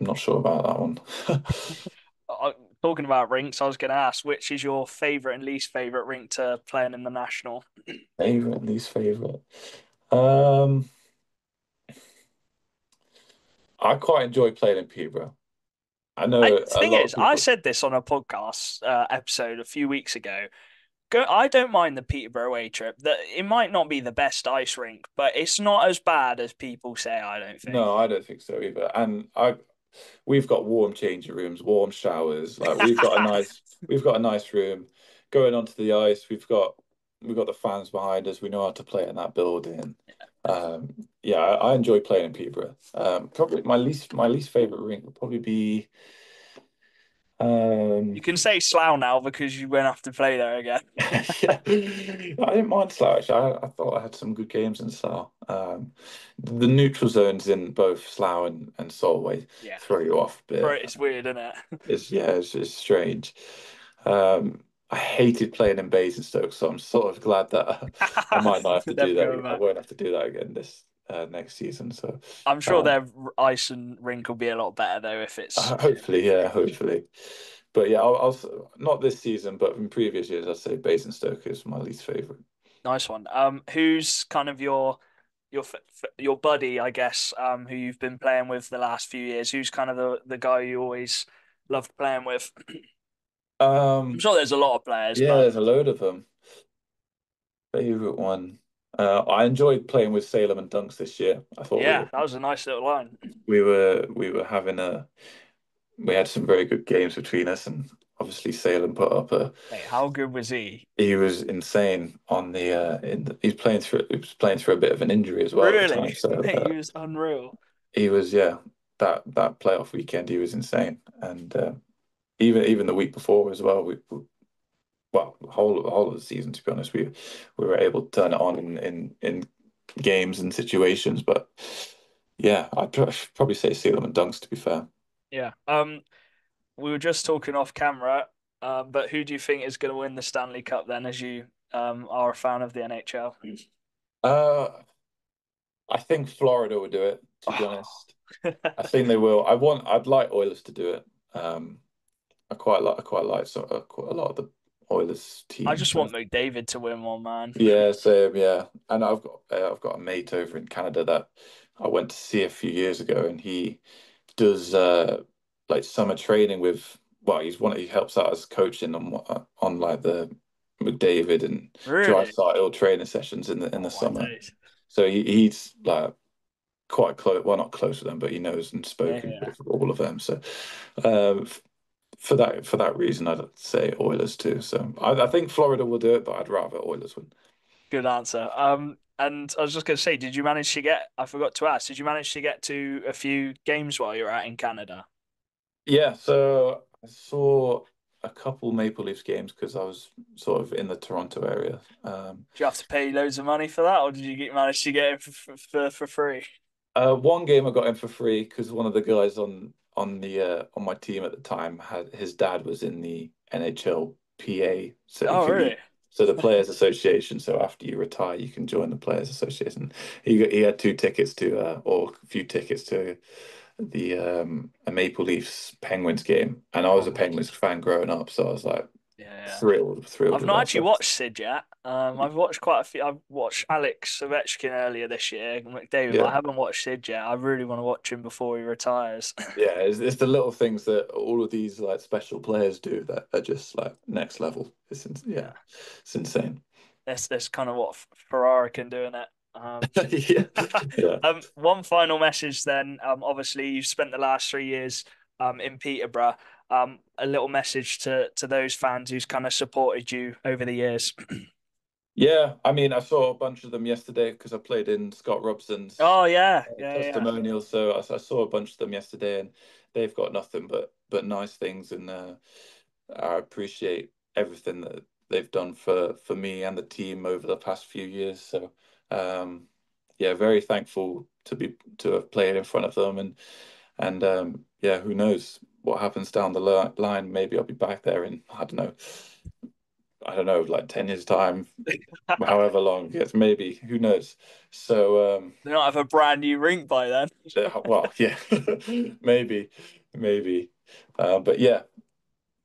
not sure about that one. Uh, Talking about rinks, I was going to ask, which is your favorite and least favorite rink to play in the national? Favorite, least favorite. Um, I quite enjoy playing in Peterborough. I know a Thing lot of is, I people. said this on a podcast episode a few weeks ago. I don't mind the Peterborough away trip. That it might not be the best ice rink, but it's not as bad as people say. I don't think. No, I don't think so either. And we've got warm changing rooms, warm showers. Like we've got a nice room. Going onto the ice, we've got the fans behind us. We know how to play in that building. Yeah, I enjoy playing in Peterborough. Probably my least favorite rink would probably be You um can say Slough now because you won't have to play there again. yeah, I didn't mind Slough actually. I thought I had some good games in Slough. The neutral zones in both Slough and Solway Yeah, throw you off a bit. it's weird, isn't it? It's strange. I hated playing in Basingstoke, so I'm sort of glad that I might not have to do Never that. going I back. won't have to do that again this next season. So I'm sure um, their ice and rink will be a lot better though if it's hopefully, yeah, hopefully. But yeah, not this season, but in previous years, I'd say Basingstoke is my least favorite. nice one. Who's kind of your buddy, I guess, who you've been playing with the last few years? Who's kind of the guy you always loved playing with? I'm Um, sure there's a lot of players, yeah, but there's a load of them. Favorite one. I enjoyed playing with Salem and Dunks this year. I thought we yeah, were that was a nice little line. we were having we had some very good games between us, and obviously Salem put up a. Mate, how good was he? He was insane on the he was playing through a bit of an injury as well at the Really? time. So Mate, he was unreal. he was yeah that playoff weekend he was insane, and even the week before as well. Well the whole of the season to be honest we were able to turn it on in games and situations. But yeah, probably say Salem and Dunks to be fair. Yeah. We were just talking off camera, but who do you think is going to win the Stanley Cup then, as you are a fan of the NHL? Uh, I think Florida would do it. To be honest, Oh. I think they will. I'd like Oilers to do it. Um, I quite like quite a lot of the Oilers I team. just want McDavid to win one, man. Yeah, same. Yeah, and I've got a mate over in Canada that I went to see a few years ago, and he does like summer training with. Well, he helps out as coaching on like the McDavid and Really? Drysdale training sessions in the Oh my summer. days. So he's like quite close. Well, not close to them, but he knows and Yeah, spoken yeah. with all of them. So um, for that reason, I'd say Oilers too. So I think Florida will do it, but I'd rather Oilers win. Good answer. And I was just going to say, did you manage to get? I forgot to ask. Did you manage to get to a few games while you were out in Canada? Yeah, so I saw a couple Maple Leafs games because I was sort of in the Toronto area. Did you have to pay loads of money for that, or did you manage to get it for free? One game I got in for free because one of the guys on my team at the time had his dad was in the NHL PA, so he Oh, could really? so the Players Association. So after you retire, you can join the Players Association. He had two tickets to or a few tickets to the a Maple Leafs Penguins game, and I was Oh, a Penguins fan growing up, so I was like yeah. thrilled I've with not that. actually So watched Sid yet. I've watched quite a few. I've watched Alex Ovechkin earlier this year, McDavid, but I yeah, haven't watched Sid yet. I really want to watch him before he retires. yeah, it's the little things that all of these like special players do that are just like next level. Yeah, Yeah, it's insane. that's kind of what Ferrari can do in it. Yeah, yeah. One final message then. Obviously you've spent the last 3 years in Peterborough. A little message to those fans who's kind of supported you over the years. Yeah, I mean, I saw a bunch of them yesterday because I played in Scott Robson's Oh yeah. testimonial. So I saw a bunch of them yesterday, and they've got nothing but nice things, and I appreciate everything that they've done for me and the team over the past few years. So yeah, very thankful to have played in front of them, and yeah, who knows? what happens down the line. Maybe I'll be back there in I don't know, like 10 years time, however long. Yes, maybe. Who knows? So They don't have a brand new rink by then. well, yeah, maybe, maybe. But yeah,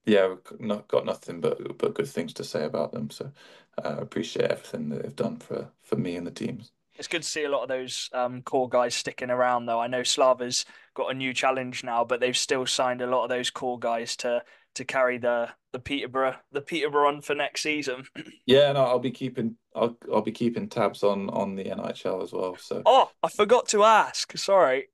yeah, we've not got nothing but good things to say about them. So I appreciate everything that they've done for me and the teams. It's good to see a lot of those core guys sticking around, though. I know Slava's got a new challenge now, but they've still signed a lot of those core guys to carry the Peterborough on for next season. Yeah, no, I'll be keeping tabs on the NIHL as well. So Oh, I forgot to ask. Sorry,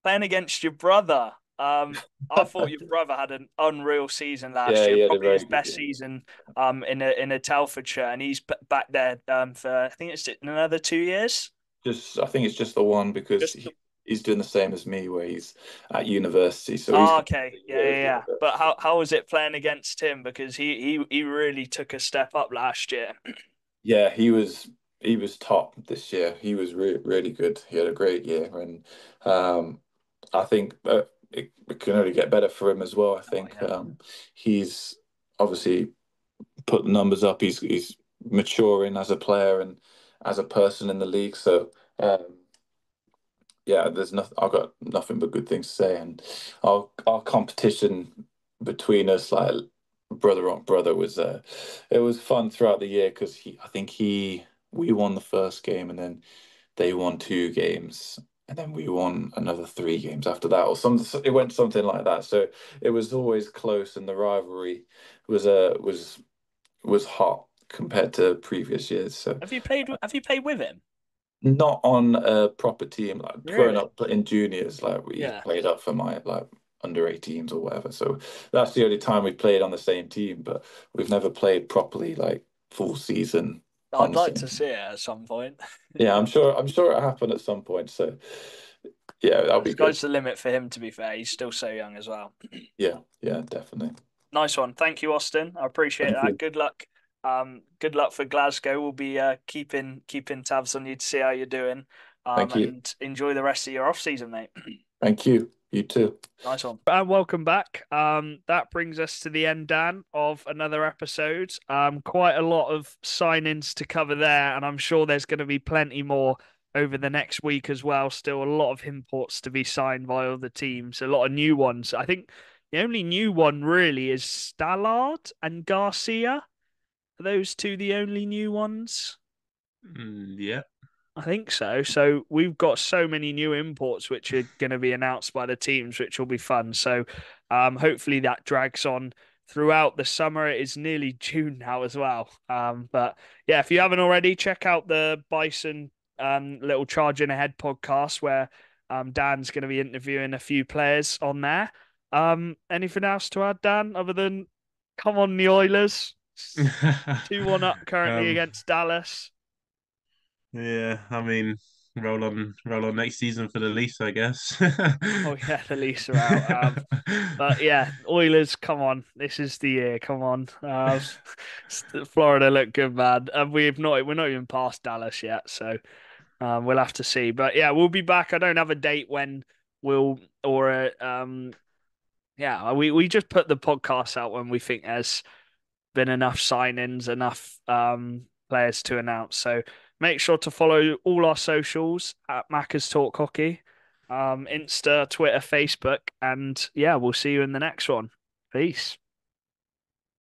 playing against your brother. I thought your brother had an unreal season last yeah, year, he had a probably very his good best year. season in a Telfordshire, and he's back there for I think it's another 2 years. Just I think it's just the one because Just he's doing the same as me where he's at university, so he's Oh, got okay. a Yeah, year yeah, as yeah. well. But how was it playing against him? Because he really took a step up last year. Yeah, he was top this year. He was really good. He had a great year, and I think it can only get better for him as well. I Oh think yeah. he's obviously put the numbers up. He's maturing as a player and as a person in the league. So yeah, there's nothing. I've got nothing but good things to say, and our competition between us, like brother on brother, was it was fun throughout the year because I think we won the first game, and then they won two games, and then we won another three games after that, or some. It went something like that. So it was always close, and the rivalry was hot compared to previous years. So Have you played with him? not on a proper team, like growing Really? up in juniors, like we Yeah. played up for my like under 18s or whatever. So that's the only time we played on the same team, but we've never played properly like full season on I'd the like same to team. see it at some point. Yeah, I'm sure it'll happen at some point. So yeah, that'll The be good. sky's the limit for him, to be fair. He's still so young as well. Yeah, yeah, definitely. Nice one. Thank you, Austin. I appreciate Thank that. you. Good luck. Good luck for Glasgow. We'll be keeping tabs on you to see how you're doing. Thank you. And enjoy the rest of your off season, mate. Thank you. You too. Nice one. And welcome back. That brings us to the end, Dan, of another episode. Quite a lot of signings to cover there, and I'm sure there's going to be plenty more over the next week as well. Still a lot of imports to be signed by other teams, a lot of new ones. I think the only new one really is Stallard and Garcia. Are those two the only new ones? Yeah. I think so. So we've got so many new imports which are going to be announced by the teams, which will be fun. So hopefully that drags on throughout the summer. It is nearly June now as well. But yeah, if you haven't already, check out the Bison little Charging Ahead podcast where Dan's going to be interviewing a few players on there. Anything else to add, Dan, other than come on the Oilers? 2-1 up currently um, against Dallas. yeah, I mean, roll on next season for the Leafs, I guess. Oh yeah, the Leafs are out. But yeah, Oilers, come on, this is the year. Come on, Florida look good, man. And we're not even past Dallas yet, so we'll have to see. But yeah, we'll be back. I don't have a date when we'll or yeah, we just put the podcast out when we think there's been enough signings, enough players to announce. So make sure to follow all our socials at Macca's Talk Hockey, Insta, Twitter, Facebook, and yeah, we'll see you in the next one. Peace.